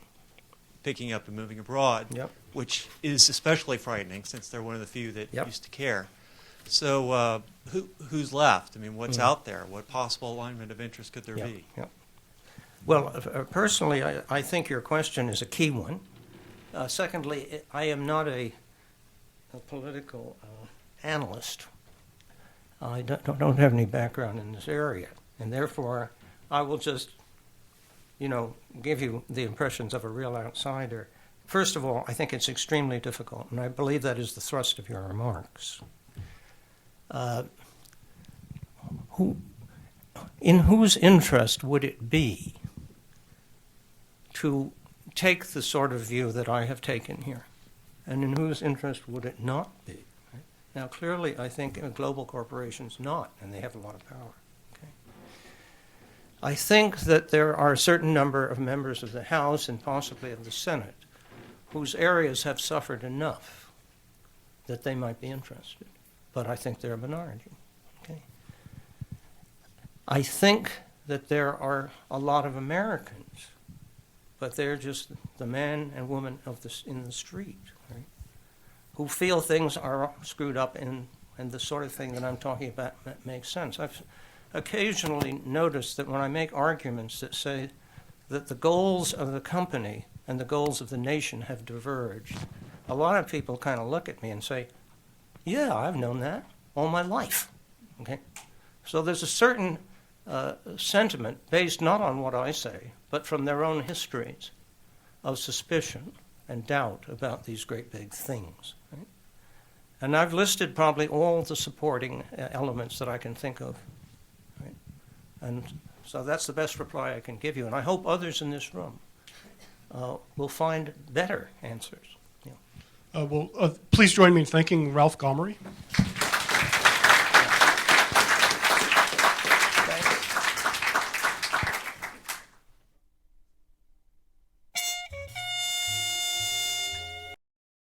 picking up and moving abroad, which is especially frightening since they're one of the few that used to care. So who's left? I mean, what's out there? What possible alignment of interest could there be? Well, personally, I think your question is a key one. Secondly, I am not a political analyst. I don't have any background in this area, and therefore I will just, give you the impressions of a real outsider. First of all, I think it's extremely difficult, and I believe that is the thrust of your remarks. In whose interest would it be to take the sort of view that I have taken here, and in whose interest would it not be? Right? Now, clearly, I think global corporations not, and they have a lot of power. Okay? I think that there are a certain number of members of the House and possibly of the Senate whose areas have suffered enough that they might be interested, but I think they're a minority. Okay? I think that there are a lot of Americans, but they're just the man and woman in the street, right, who feel things are screwed up and the sort of thing that I'm talking about makes sense. I've occasionally noticed that when I make arguments that say that the goals of the company and the goals of the nation have diverged, a lot of people kind of look at me and say, yeah, I've known that all my life. Okay? So there's a certain sentiment based not on what I say, but from their own histories of suspicion and doubt about these great big things. Right? And I've listed probably all the supporting elements that I can think of. Right? And so that's the best reply I can give you. And I hope others in this room will find better answers. Please join me in thanking Ralph Gomory.